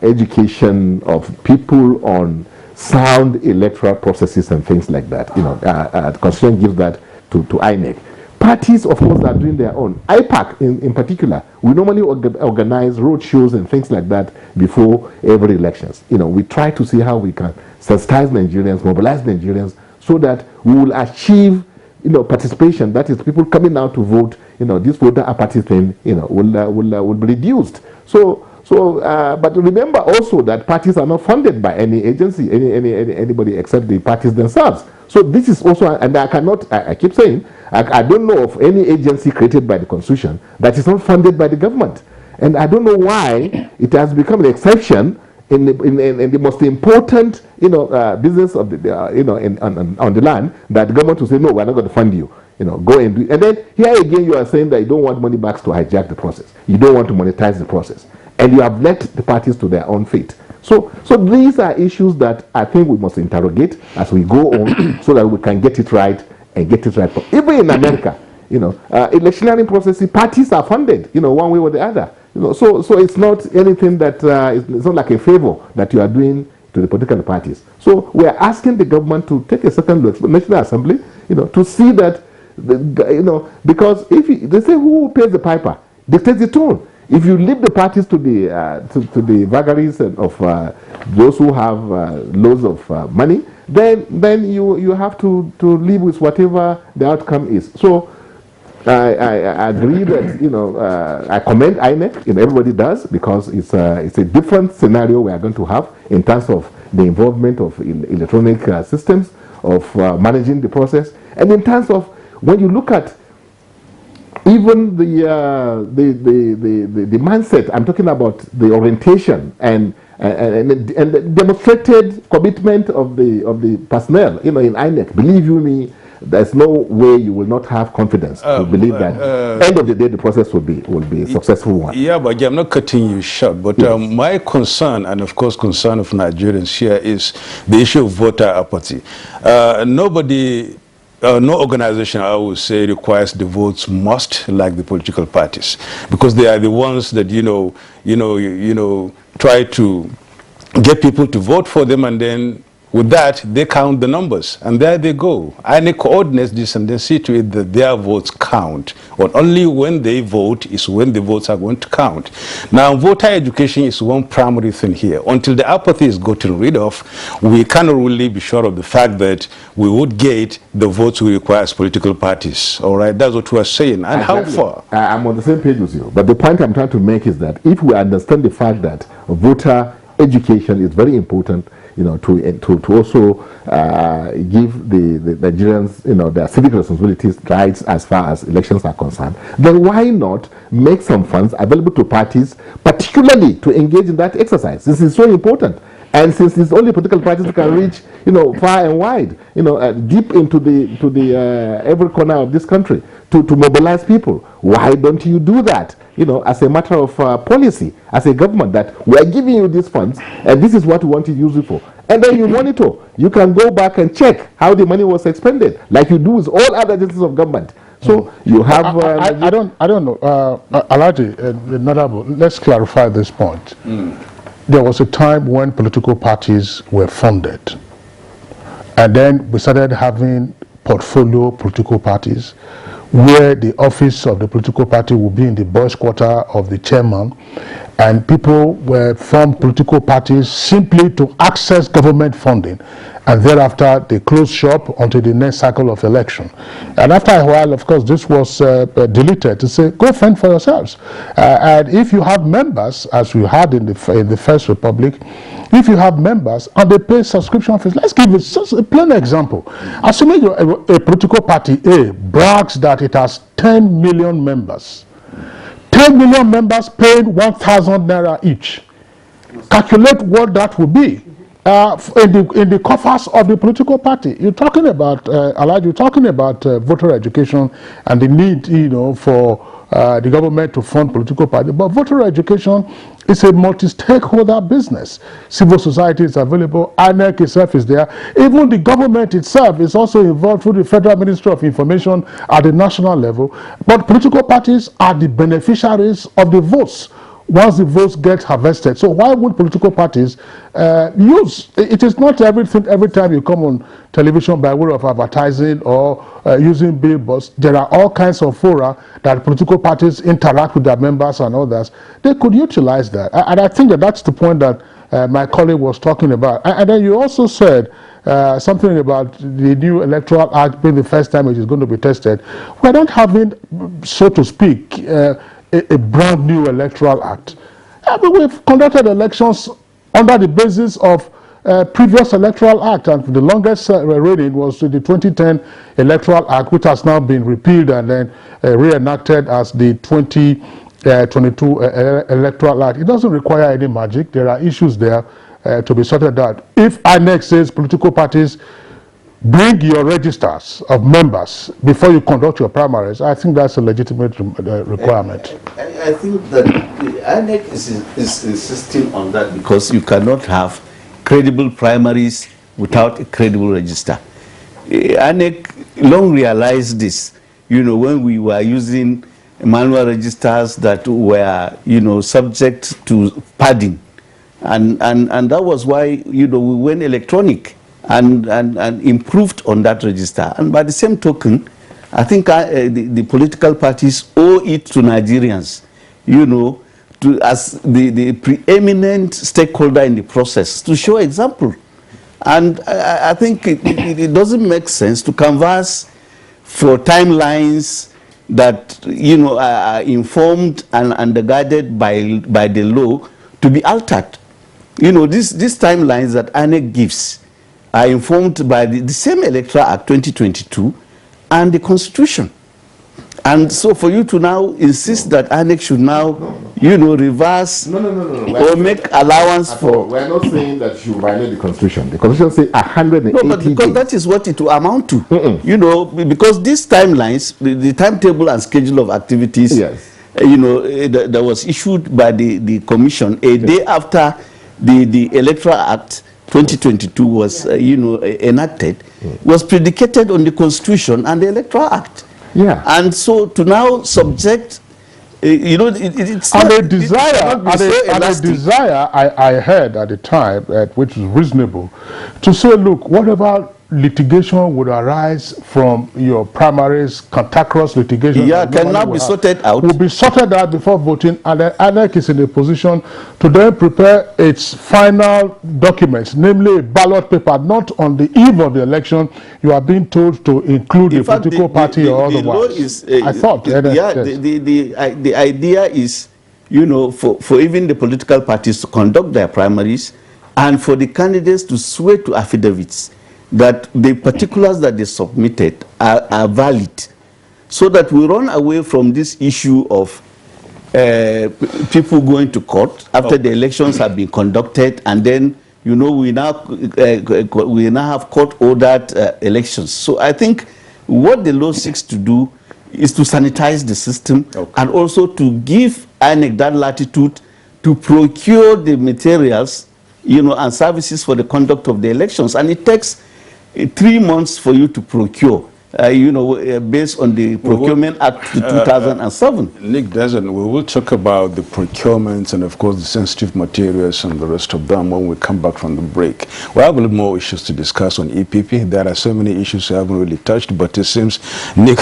education of people on sound electoral processes and things like that. The Constitution gives that to INEC. parties, of course, are doing their own. IPAC, in particular, we normally organize road shows and things like that before every elections. You know, we try to see how we can sensitize Nigerians, mobilize Nigerians, so that we will achieve, you know, participation. That is, people coming out to vote. You know, this voter apathy thing, you know, will be reduced. But remember also that parties are not funded by any agency, anybody except the parties themselves. So this is also, and I keep saying, I don't know of any agency created by the Constitution that is not funded by the government. And I don't know why it has become an exception in the most important, you know, business of the, on the land, that the government will say, no, we're not going to fund you. You know, go and do it. And then here again, you are saying that you don't want money backs to hijack the process. You don't want to monetize the process. And you have left the parties to their own fate. So these are issues that I think we must interrogate as we go on, so that we can get it right and get it right. Even in America, you know, electioneering processes, parties are funded, you know, one way or the other. You know, so it's not anything that it's not like a favor that you are doing to the political parties. So we are asking the government to take a second look, National Assembly, you know, to see that, you know, because if they say who pays the piper dictates the tone. If you leave the parties to the vagaries of those who have loads of money, then you have to live with whatever the outcome is. So I agree that, you know, I commend INEC, you know, everybody does, because it's a different scenario we are going to have in terms of the involvement of electronic systems, of managing the process, and in terms of when you look at even the mindset. I'm talking about the orientation and the demonstrated commitment of the personnel, you know, in INEC. Believe you me, there's no way you will not have confidence to believe that end of the day the process will be a successful one. Yeah, but I'm not cutting you short. But yes, my concern, and of course concern of Nigerians here, is the issue of voter apathy. No organization, I would say, requires the votes must like the political parties, because they are the ones that try to get people to vote for them, and then with that they count the numbers, and there they go. And they coordinate this and then see to it that their votes count. But only when they vote is when the votes are going to count. Now, voter education is one primary thing here. Until the apathy is gotten rid of, we cannot really be sure of the fact that we would get the votes we require as political parties. All right, that's what we are saying. And exactly. How far? I'm on the same page with you. But the point I'm trying to make is that if we understand the fact that voter education is very important, you know, to also give the Nigerians, you know, their civic responsibilities, rights as far as elections are concerned, then why not make some funds available to parties, particularly to engage in that exercise? This is so important. And since it's only political parties that can reach, you know, far and wide, you know, deep into the every corner of this country to mobilize people, why don't you do that? You know, as a matter of policy, as a government, that we are giving you these funds and this is what we want to use it for. And then you monitor. You can go back and check how the money was expended, like you do with all other agencies of government. So you have. I don't know, Alhaji, Honorable, let's clarify this point. There was a time when political parties were funded, and then we started having portfolio political parties, where the office of the political party will be in the boys' quarter of the chairman, and people were formed political parties simply to access government funding, and thereafter they closed shop until the next cycle of election. And after a while, of course, this was deleted to say, go fend for yourselves. And if you have members, as we had in the First Republic, if you have members and they pay subscription fees, let's give it just a plain example. Assuming a political party A brags that it has 10 million members, 10 million members paying 1,000 naira each. Calculate what that would be in the coffers of the political party. You're talking about, Alhaji, you're talking about voter education and the need, you know, for the government to fund political parties. But voter education is a multi-stakeholder business. Civil society is available, INEC itself is there. Even the government itself is also involved through the Federal Ministry of Information at the national level. But political parties are the beneficiaries of the votes. once the votes get harvested. So why would political parties use? It is not everything every time you come on television by way of advertising or using billboards. There are all kinds of fora that political parties interact with their members and others. They could utilize that. And I think that that's the point that my colleague was talking about. And then you also said something about the new electoral act being the first time it is going to be tested. We're not having, so to speak, a brand new electoral act. But we've conducted elections under the basis of previous electoral act, and the longest reigning was the 2010 electoral act, which has now been repealed and then reenacted as the 2022 electoral act. It doesn't require any magic. There are issues there to be sorted out. If INEC says political parties bring your registers of members before you conduct your primaries, I think that's a legitimate requirement. I think that the INEC is insisting on that because you cannot have credible primaries without a credible register. INEC long realized this, when we were using manual registers that were, subject to padding. And that was why, we went electronic and improved on that register. And by the same token, I think the political parties owe it to Nigerians, as the preeminent stakeholder in the process, to show example. And I think it doesn't make sense to canvass for timelines that, are informed and undergirded by the law to be altered. These timelines that INEC gives are informed by the same Electoral Act 2022 and the Constitution. And so for you to now insist that INEC should now, reverse or make allowance for... We're not saying that you violate the Constitution. The Constitution says 180 No, but because that is what it will amount to. Because these timelines, the timetable and schedule of activities, yes, that was issued by the Commission a day after the Electoral Act 2022 was, enacted, was predicated on the Constitution and the Electoral Act. Yeah. And so to now subject, it's And not, a desire, I heard at the time, which was reasonable, to say, look, whatever litigation would arise from your primaries, cantankerous litigation, can now be sorted out. Will be sorted out before voting, and then INEC is in a position to then prepare its final documents, namely a ballot paper, not on the eve of the election. You are being told to include a political party or otherwise. I thought. The idea is, for even the political parties to conduct their primaries and for the candidates to swear to affidavits that the particulars that they submitted are valid, so that we run away from this issue of people going to court after the elections have been conducted, and then we now have court-ordered elections. So I think what the law seeks to do is to sanitize the system, and also to give INEC that latitude to procure the materials, and services for the conduct of the elections. And it takes 3 months for you to procure, based on the Procurement Act 2007. Nick Dazan, we will talk about the procurements and, of course, the sensitive materials and the rest of them when we come back from the break. We have a little more issues to discuss on EPP. There are so many issues we haven't really touched, but it seems Nick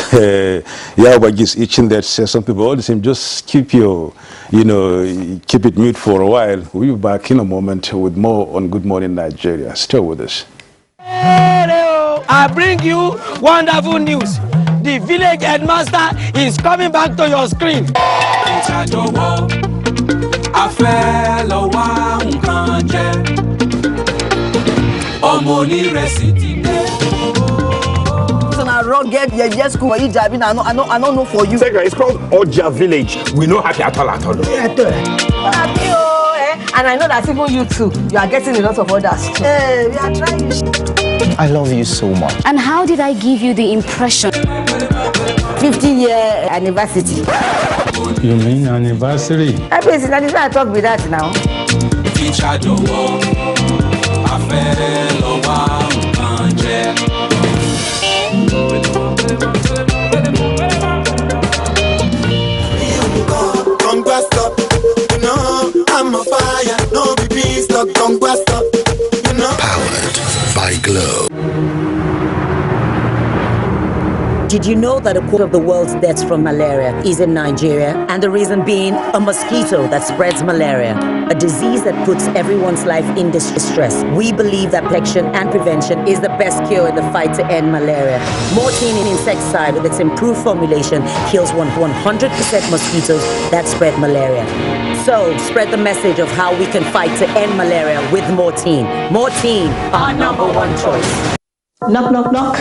Yawag is itching that says some people all the same, just keep your, keep it mute for a while. We'll be back in a moment with more on Good Morning Nigeria. Stay with us. I bring you wonderful news. The village headmaster is coming back to your screen. Rugged, yes, school. I don't know for you. It's called Oja Village. We know happy at all. And I know that even you too, you are getting a lot of orders. We are trying. I love you so much. And how did I give you the impression? 50-year anniversary. You mean anniversary? Everything, that is why I talk with that now. Did you know that a quarter of the world's deaths from malaria is in Nigeria? And the reason being a mosquito that spreads malaria, a disease that puts everyone's life in distress. We believe that protection and prevention is the best cure in the fight to end malaria. Mortein insecticide with its improved formulation kills 100% mosquitoes that spread malaria. So spread the message of how we can fight to end malaria with Mortein. Mortein, our #1 choice. Knock, knock, knock.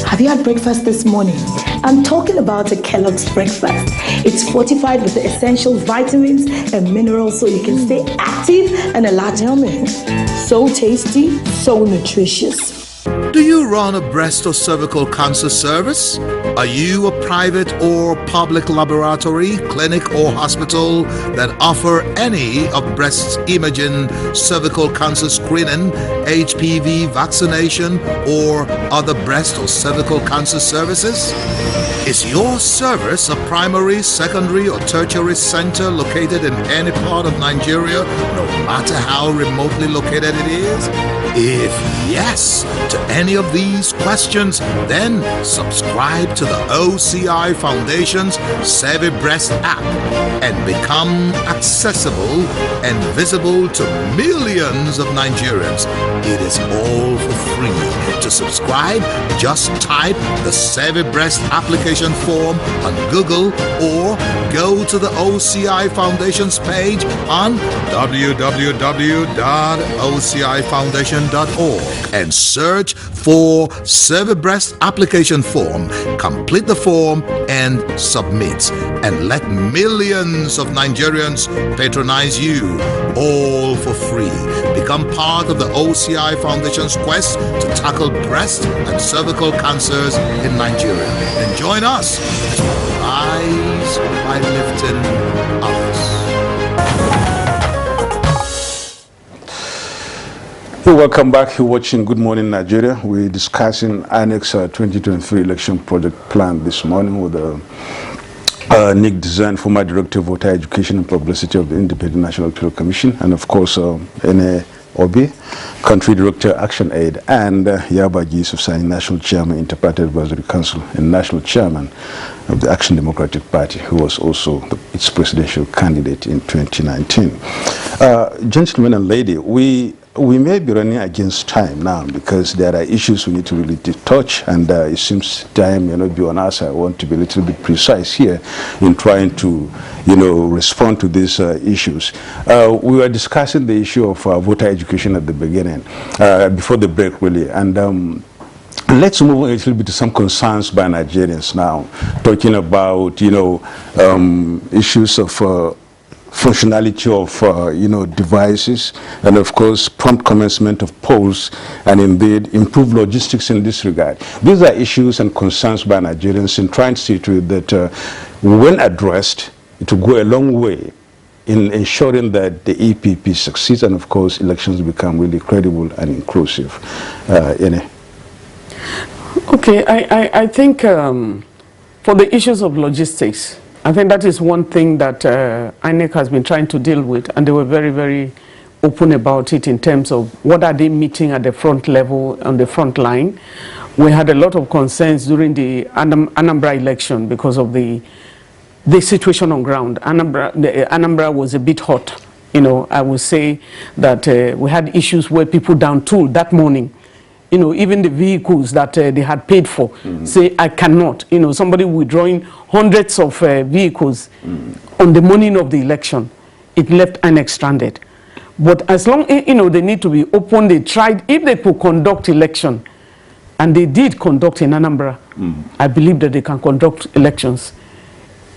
Have you had breakfast this morning? I'm talking about a Kellogg's breakfast. It's fortified with the essential vitamins and minerals so you can stay active and alert. Yummy. So tasty, so nutritious. Do you run a breast or cervical cancer service? Are you a private or public laboratory, clinic or hospital that offer any of breast imaging, cervical cancer screening, HPV vaccination, or other breast or cervical cancer services? Is your service a primary, secondary, or tertiary center located in any part of Nigeria, no matter how remotely located it is? If yes to any of these questions, then subscribe to the OCI Foundation's Savvy Breast app and become accessible and visible to millions of Nigerians. It is all for free. To subscribe, just type the Savvy Breast application form on Google or go to the OCI Foundation's page on www.ocifoundation.org and search for Savvy Breast application form. Complete the form and submit, and let millions of Nigerians patronize you, all for free. Become part of the OCI Foundation's quest to tackle breast and cervical cancers in Nigeria, and join us as we rise by lifting others. Welcome back. You're watching Good Morning Nigeria. We're discussing Annex 2023 election project plan this morning with Nick Design, former Director of Voter Education and Publicity of the Independent National Electoral Commission, and of course N.A. Obi, Country Director, Action Aid, and Yaba Yusuf Sani, National Chairman, Interparty Advisory Council, and National Chairman of the Action Democratic Party, who was also its presidential candidate in 2019. Gentlemen and lady, we may be running against time now because there are issues we need to really touch, and it seems time may not be on us. I want to be a little bit precise here in trying to, respond to these issues. We were discussing the issue of voter education at the beginning, before the break really, and let's move on a little bit to some concerns by Nigerians now, talking about, issues of functionality of devices, and of course prompt commencement of polls, and indeed improved logistics in this regard. These are issues and concerns by Nigerians in trying to see to it that when addressed, it will go a long way in ensuring that the EPP succeeds, and of course elections become really credible and inclusive. Okay, I think for the issues of logistics, I think that is one thing that INEC has been trying to deal with, and they were very, very open about it in terms of what are they meeting at the front level, on the front line. We had a lot of concerns during the Anambra election because of the situation on ground. Anambra was a bit hot. I would say that we had issues where people down tooled that morning. Even the vehicles that they had paid for, say, I cannot. Somebody withdrawing hundreds of vehicles on the morning of the election, it left INEC stranded. But as long, they need to be open, they tried, if they could conduct election, and they did conduct in Anambra, I believe that they can conduct elections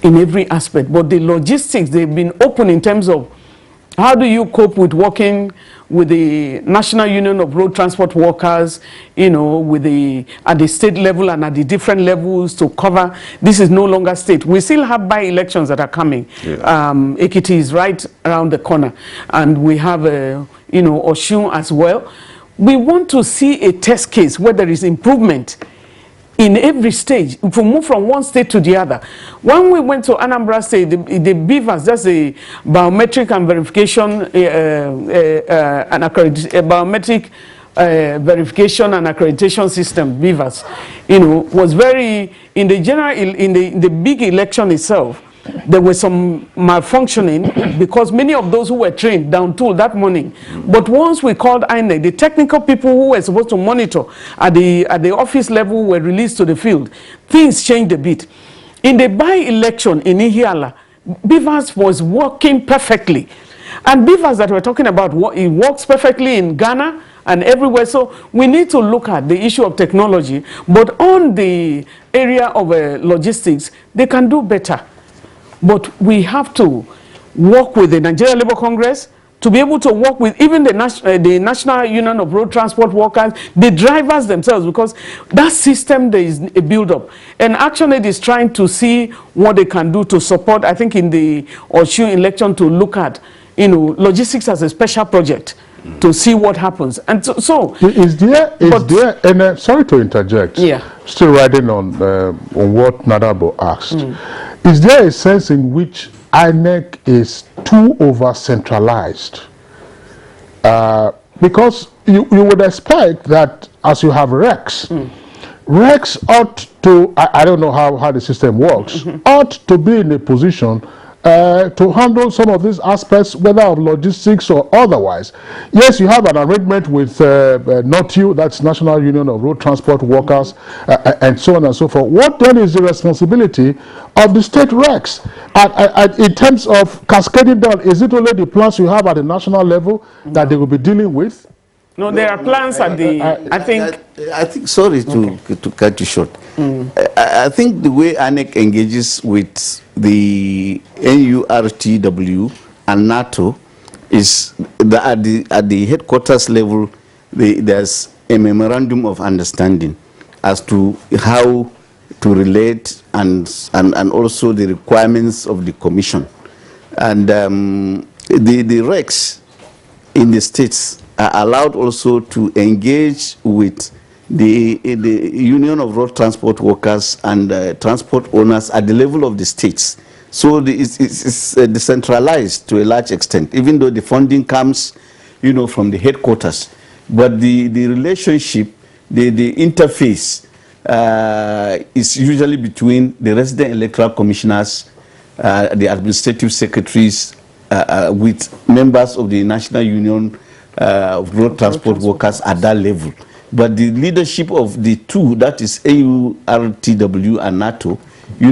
in every aspect. But the logistics, they've been open in terms of how do you cope with working with the National Union of Road Transport Workers, with at the state level and at the different levels to cover. This is no longer state. We still have by-elections that are coming. Yeah. Ekiti is right around the corner. And we have, Oshun as well. We want to see a test case where there is improvement in every stage, if we move from one state to the other. When we went to Anambra State, the BVAS, that's a biometric and verification, biometric verification and accreditation system, BVAS, was very, in the big election itself, there was some malfunctioning because many of those who were trained down tool that morning. But once we called INEC, the technical people who were supposed to monitor at the office level were released to the field. Things changed a bit. In the by-election in Ihiala, BVAS was working perfectly. And BVAS that we're talking about, it works perfectly in Ghana and everywhere. So we need to look at the issue of technology. But on the area of logistics, they can do better. But we have to work with the Nigeria Labour Congress to be able to work with even the National Union of Road Transport Workers, the drivers themselves, because that system, there is a build-up. And ActionAid is trying to see what they can do to support, I think in the Osun election, to look at, logistics as a special project to see what happens. And so is there, and sorry to interject, still riding on what Nadabo asked, is there a sense in which INEC is too over-centralized? Because you would expect that as you have RECs, RECs ought to, I don't know how the system works, ought to be in a position to handle some of these aspects, whether of logistics or otherwise. Yes, you have an arrangement with NOTU, that's National Union of Road Transport Workers, and so on and so forth. What then is the responsibility of the state RECs? In terms of cascading down, is it only the plans you have at the national level that they will be dealing with? No, there are plans at the, I think, sorry to cut you short. I think the way ANEC engages with the NURTW and NATO is that at the headquarters level, there's a memorandum of understanding as to how to relate and also the requirements of the commission. And the RECs in the states are allowed also to engage with the Union of Road Transport Workers and transport owners at the level of the states. So it's decentralized to a large extent, even though the funding comes, from the headquarters. But the relationship, the interface is usually between the resident electoral commissioners, the administrative secretaries, with members of the National Union of Road Transport Workers at that level. But the leadership of the two, that is NURTW and NATO,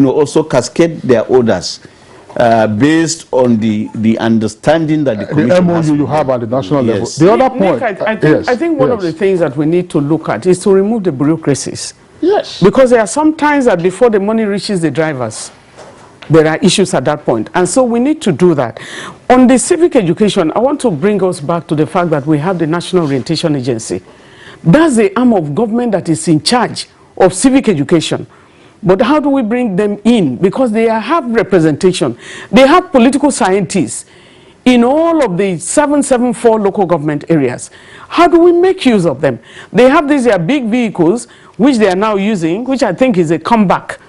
also cascade their orders based on the understanding that the commission has. MOU you have at the national level. The other point, I think one of the things that we need to look at is to remove the bureaucracies. Yes. Because there are some times that before the money reaches the drivers, there are issues at that point. And so we need to do that. On the civic education, I want to bring us back to the fact that we have the National Orientation Agency. That's the arm of government that is in charge of civic education. But how do we bring them in? Because they have representation. They have political scientists in all of the 774 local government areas. How do we make use of them? They have these big vehicles, which they are now using, which I think is a comeback,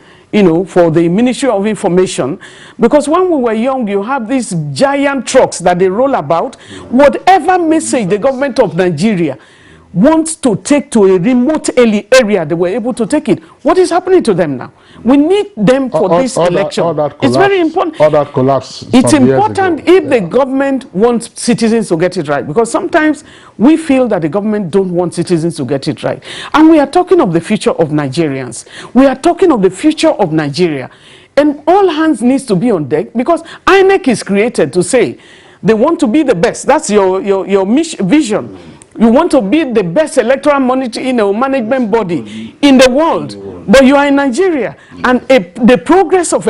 for the Ministry of Information. Because when we were young, you have these giant trucks that they roll about. Whatever message the government of Nigeria wants to take to a remote area, they were able to take it. What is happening to them now? We need them for this election. It's very important. All that collapse. It's important if the government wants citizens to get it right, because sometimes we feel that the government don't want citizens to get it right. And we are talking of the future of Nigerians. We are talking of the future of Nigeria. And all hands needs to be on deck, because INEC is created to say they want to be the best. That's your vision. You want to be the best electoral management body in the world, but you are in Nigeria, and the progress of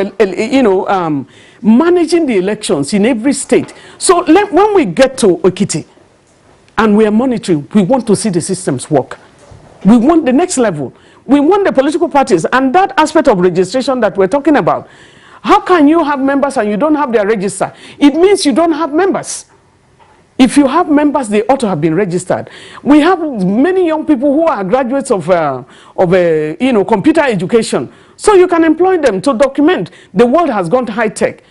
managing the elections in every state. So when we get to Okiti and we are monitoring, we want to see the systems work. We want the next level. We want the political parties, and that aspect of registration that we're talking about. How can you have members and you don't have their register? It means you don't have members. If you have members, they ought to have been registered. We have many young people who are graduates of computer education. So you can employ them to document. The world has gone to high tech.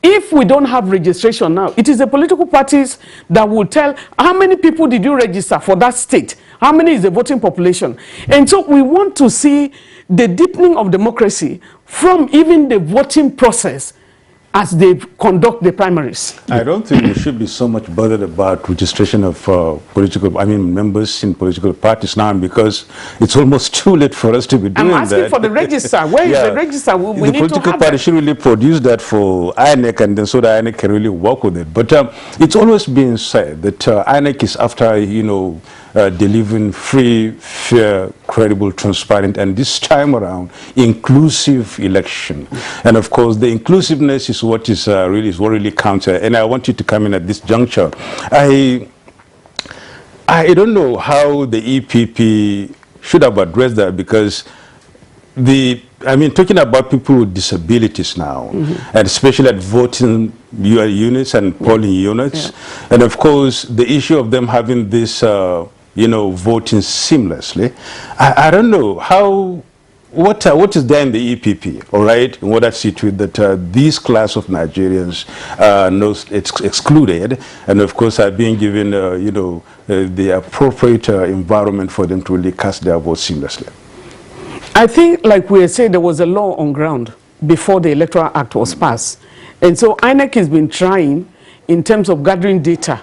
If we don't have registration now, it is the political parties that will tell how many people did you register for that state, How many is the voting population? And so we want to see the deepening of democracy from even the voting process as they conduct the primaries. I don't think we should be so much bothered about registration of members in political parties now, because it's almost too late for us to be doing that. I'm asking for the register. Where is the register? We the need political to party should really produce that for INEC, and then so that INEC can really work with it. But it's always been said that INEC is after, delivering free, fair, credible, transparent, and this time around, inclusive election. And of course, the inclusiveness is what is really counts. And I want you to come in at this juncture. I don't know how the EPP should have addressed that, because talking about people with disabilities now, and especially at voting units and polling units, and of course, the issue of them having this voting seamlessly. I don't know how, what is there in the EPP, all right, in order to see to it that these class of Nigerians it's excluded, and of course are being given, the appropriate environment for them to really cast their vote seamlessly. I think, like we said, there was a law on ground before the Electoral Act was passed. And so INEC has been trying in terms of gathering data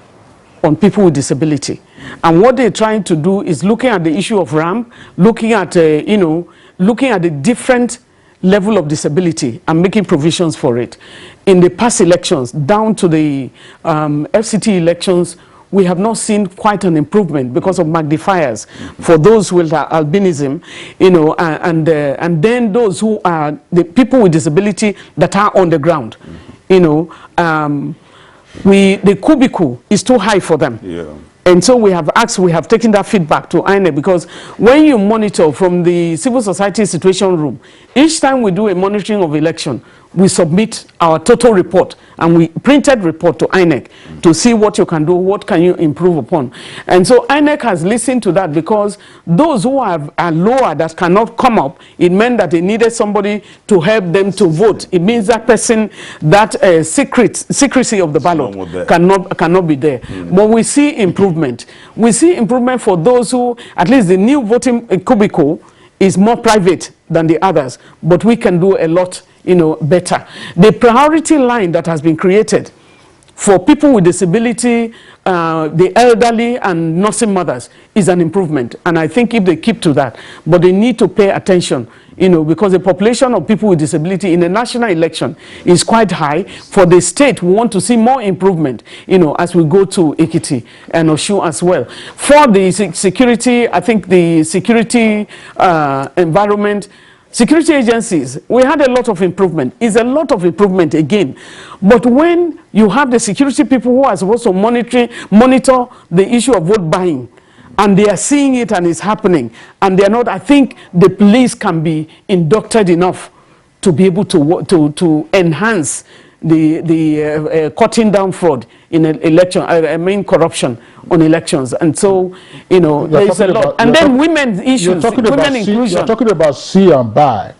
on people with disability. And what they're trying to do is looking at the issue of RAM, looking at, looking at the different level of disability and making provisions for it. In the past elections, down to the FCT elections, we have not seen quite an improvement because of magnifiers for those with albinism, and then those who are the people with disability that are on the ground, the cubicle is too high for them. Yeah. And so we have taken that feedback to INEC, because when you monitor from the civil society situation room, each time we do a monitoring of election, we submit our total report, and we printed report to INEC to see what you can do, what can you improve upon. And so INEC has listened to that, because those who are lower that cannot come up, it meant that they needed somebody to help them to vote. It means that person, that secrecy of the ballot cannot be there. But we see improvement. We see improvement for those who, at least the new voting cubicle is more private than the others, but we can do a lot better. The priority line that has been created for people with disability, the elderly and nursing mothers is an improvement. And I think if they keep to that, but they need to pay attention, because the population of people with disability in a national election is quite high. For the state, we want to see more improvement, as we go to Ekiti and Osun as well. For the security, I think the security environment, security agencies, we had a lot of improvement. It's a lot of improvement again. But when you have the security people who are supposed to monitor the issue of vote buying, and they are seeing it and it's happening, and they are not, I think the police can be inducted enough to be able to enhance the cutting down fraud in an election, corruption on elections. And so, there is a lot. And then women's issues, women inclusion. You're talking about see and buy.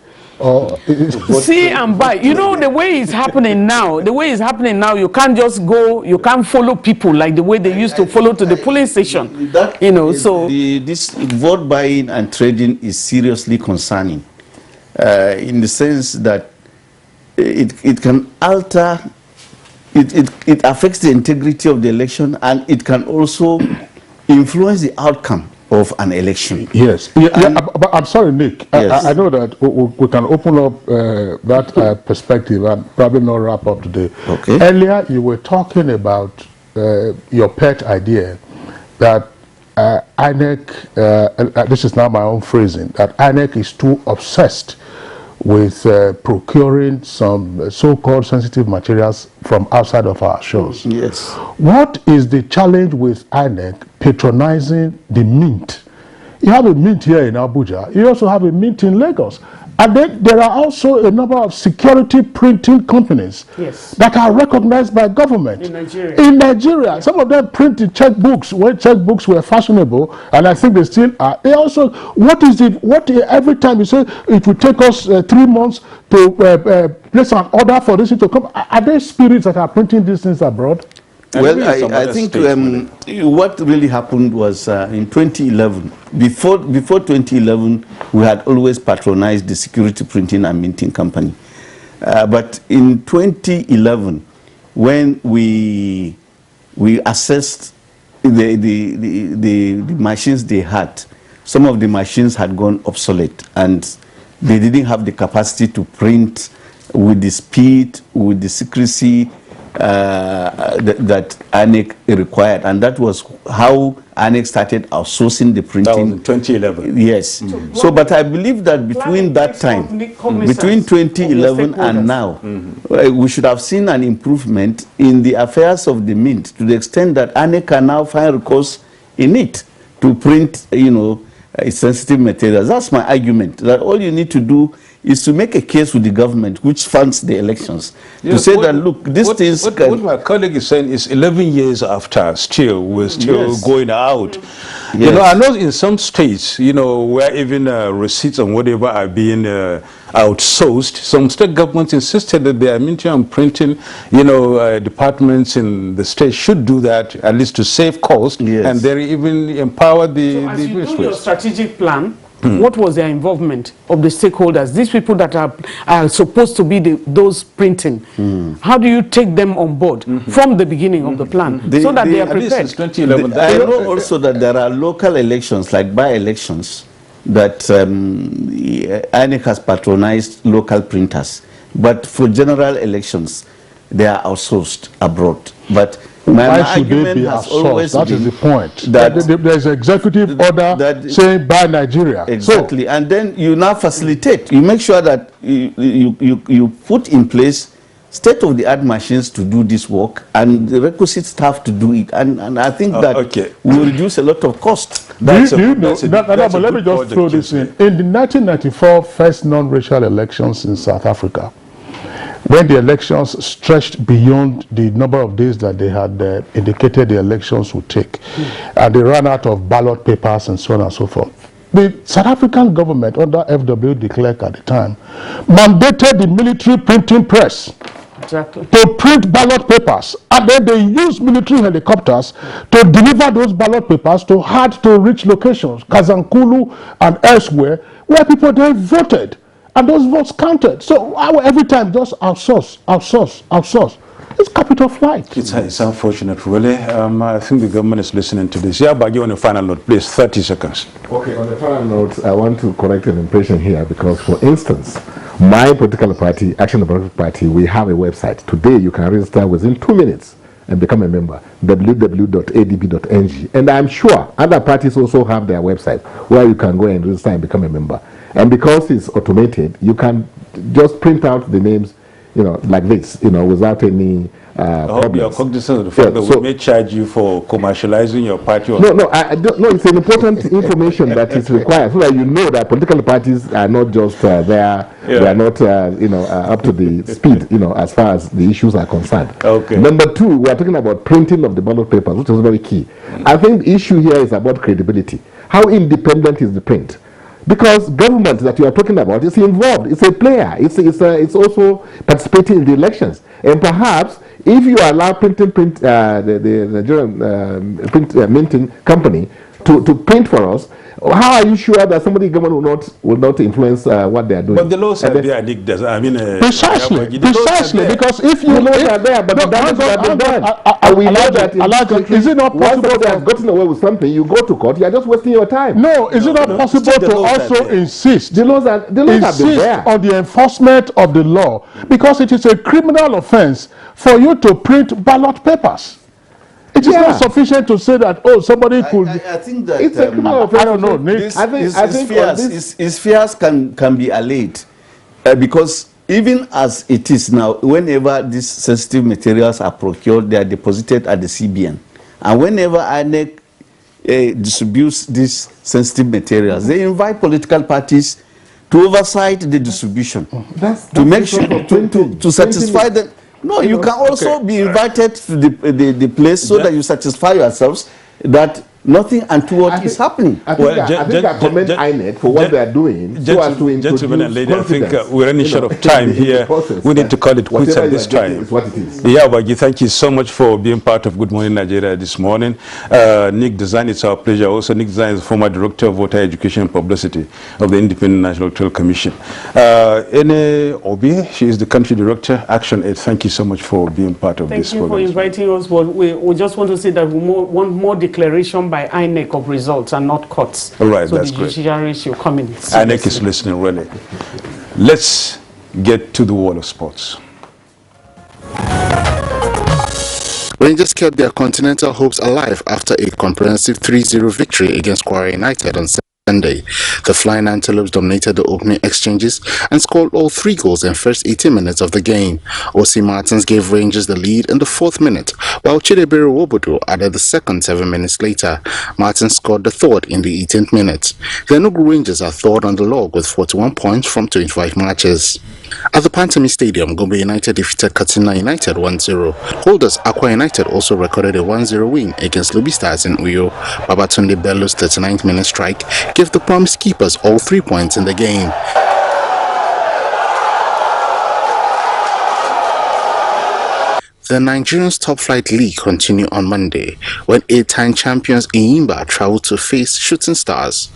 See and buy. The way it's happening now, you can't just go, you can't follow people like the way they used to follow to the polling station. This vote buying and trading is seriously concerning, in the sense that it can alter, it affects the integrity of the election, and it can also influence the outcome of an election. Yes. But I'm sorry, Nick. Yes. I know that we can open up that perspective and probably not wrap up today. Okay. Earlier, you were talking about your pet idea that INEC, this is now my own phrasing, that INEC is too obsessed with procuring some so-called sensitive materials from outside of our shores. Yes. What is the challenge with INEC patronizing the mint? You have a mint here in Abuja. You also have a mint in Lagos. And then there are also a number of security printing companies that are recognized by government. In Nigeria. Yeah. Some of them printed checkbooks when checkbooks were fashionable, and I think they still are. They also, every time you say it will take us 3 months to place an order for this to come, are there spirits that are printing these things abroad? Well, I think what really happened was in 2011. Before 2011, we had always patronized the security printing and minting company. But in 2011, when we assessed the machines they had, some of the machines had gone obsolete and they didn't have the capacity to print with the speed, with the secrecy that ANEC required, and that was how ANEC started outsourcing the printing. That was in 2011. Yes. So, but I believe that between that time, between 2011 and now, we should have seen an improvement in the affairs of the mint to the extent that ANEC can now find recourse in it to print, sensitive materials. That's my argument, that all you need to do is to make a case with the government which funds the elections, to say that, look, this things... What my colleague is saying is 11 years after, we're still going out. Yes. I know in some states, where even receipts and whatever are being outsourced, some state governments insisted that their minting and printing, departments in the state should do that, at least to save cost, and they even empower the... So as you do your strategic plan, what was their involvement of the stakeholders? These people that are supposed to be those printing. How do you take them on board from the beginning of the plan so that they are prepared? I know also that there are local elections, like by-elections, that ANEC has patronized local printers. But for general elections, they are outsourced abroad. But my argument has always been... That is the point. That there's an executive order saying by Nigeria. Exactly. So, and then you now facilitate. You make sure that you put in place state-of-the-art machines to do this work and the requisite staff to do it. And I think that will reduce a lot of cost. But let me just throw this in. In the 1994 first non-racial elections in South Africa, when the elections stretched beyond the number of days that they had indicated the elections would take, and they ran out of ballot papers and so on and so forth, the South African government under F.W. de Klerk at the time mandated the military printing press to print ballot papers, and then they used military helicopters to deliver those ballot papers to hard-to-reach locations, Kazankulu and elsewhere, where people then voted. And those votes counted. So every time just outsource. It's capital flight. It's unfortunate, really. I think the government is listening to this. Yeah, but you on the final note, please, 30 seconds. Okay, on the final note, I want to correct an impression here because, for instance, my political party, Action Democratic Party, we have a website. Today, you can register within 2 minutes and become a member, www.adb.ng. And I'm sure other parties also have their website where you can go and register and become a member. And because it's automated, you can just print out the names, like this, without any I hope you are cognizant of the fact that we may charge you for commercializing your party. No, it's an important information that is required so that you know that political parties are not just there, they are not, up to the speed, as far as the issues are concerned. Okay. Number two, we are talking about printing of the ballot papers, which is very key. I think the issue here is about credibility. How independent is the print? Because government that you are talking about is involved. It's a player. It's also participating in the elections. And perhaps if you allow the minting company to print for us, how are you sure that somebody in government will not influence what they are doing? But the laws are there, Nick. Precisely. Because if you the laws are there, but the damage has been done. And we know that is it not possible? Once they have gotten away with something, you go to court. You are just wasting your time. No, is it not possible to also insist? The laws have been there on the enforcement of the law, because it is a criminal offense for you to print ballot papers. It is not sufficient to say that, somebody could... I think that... It's a criminal offense. I don't know, Nick. His fears can be allayed. Because even as it is now, whenever these sensitive materials are procured, they are deposited at the CBN. And whenever INEC distributes these sensitive materials, they invite political parties to oversight the distribution. To make sure, to satisfy them. No, you can also be invited to the place so that you satisfy yourselves that nothing untoward is happening. I think I commend INEC for what they are doing so as to introduce gentlemen and ladies, I think we're running short of in time here. We need to call it quits at this time. What it is. Yeah, Wagi, thank you so much for being part of Good Morning Nigeria this morning. Nick Design, it's our pleasure. Also, Nick Design is former Director of Voter Education and Publicity of the Independent National Electoral Commission. Ene Obi, she is the Country Director, Action Aid. Thank you so much for being part of this program. Thank you for inviting us. But we just want to say that we want more declaration by INEC of results and not cuts. All right, so that's the great. judiciary should come in. INEC is listening, really. Let's get to the world of sports. Rangers kept their continental hopes alive after a comprehensive 3-0 victory against Kwara United on Sunday. The Flying Antelopes dominated the opening exchanges and scored all 3 goals in the first 18 minutes of the game. O.C. Martins gave Rangers the lead in the 4th minute, while Chidebere Wobodo added the second 7 minutes later. Martins scored the 3rd in the 18th minute. The Enugu Rangers are 3rd on the log with 41 points from 25 matches. At the Pantami Stadium, Gombe United defeated Katsina United 1-0. Holders Akwa United also recorded a 1-0 win against Lobby Stars in Uyo. Babatunde Bello's 39th minute strike gave the Promise Keepers all 3 points in the game. The Nigerian's top flight league continued on Monday when 8-time champions Enyimba traveled to face Shooting Stars.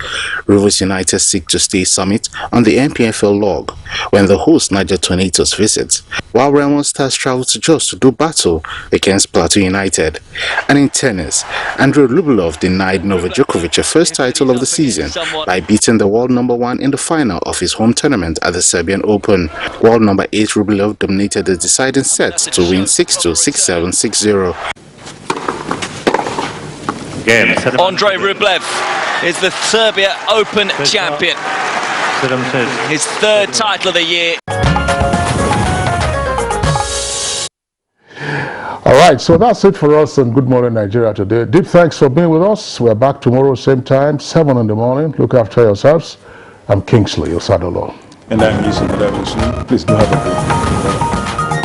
Rivers United seek to stay summit on the NPFL log when the host Niger Tornadoes visit, while Raymond Stars travel to Jos to do battle against Plateau United. And in tennis, Andrei Rublev denied Novak Djokovic a first title of the season by beating the world number 1 in the final of his home tournament at the Serbian Open. World number 8 Rublev dominated the deciding sets to win 6-2, 6-7, 6-0. Andrei Rublev is the Serbia Open champion. His 3rd title of the year. All right, so that's it for us on Good Morning Nigeria today. Deep thanks for being with us. We're back tomorrow, same time, 7 in the morning. Look after yourselves. I'm Kingsley Osadolo. And I'm Yusuf. Please do have a great day.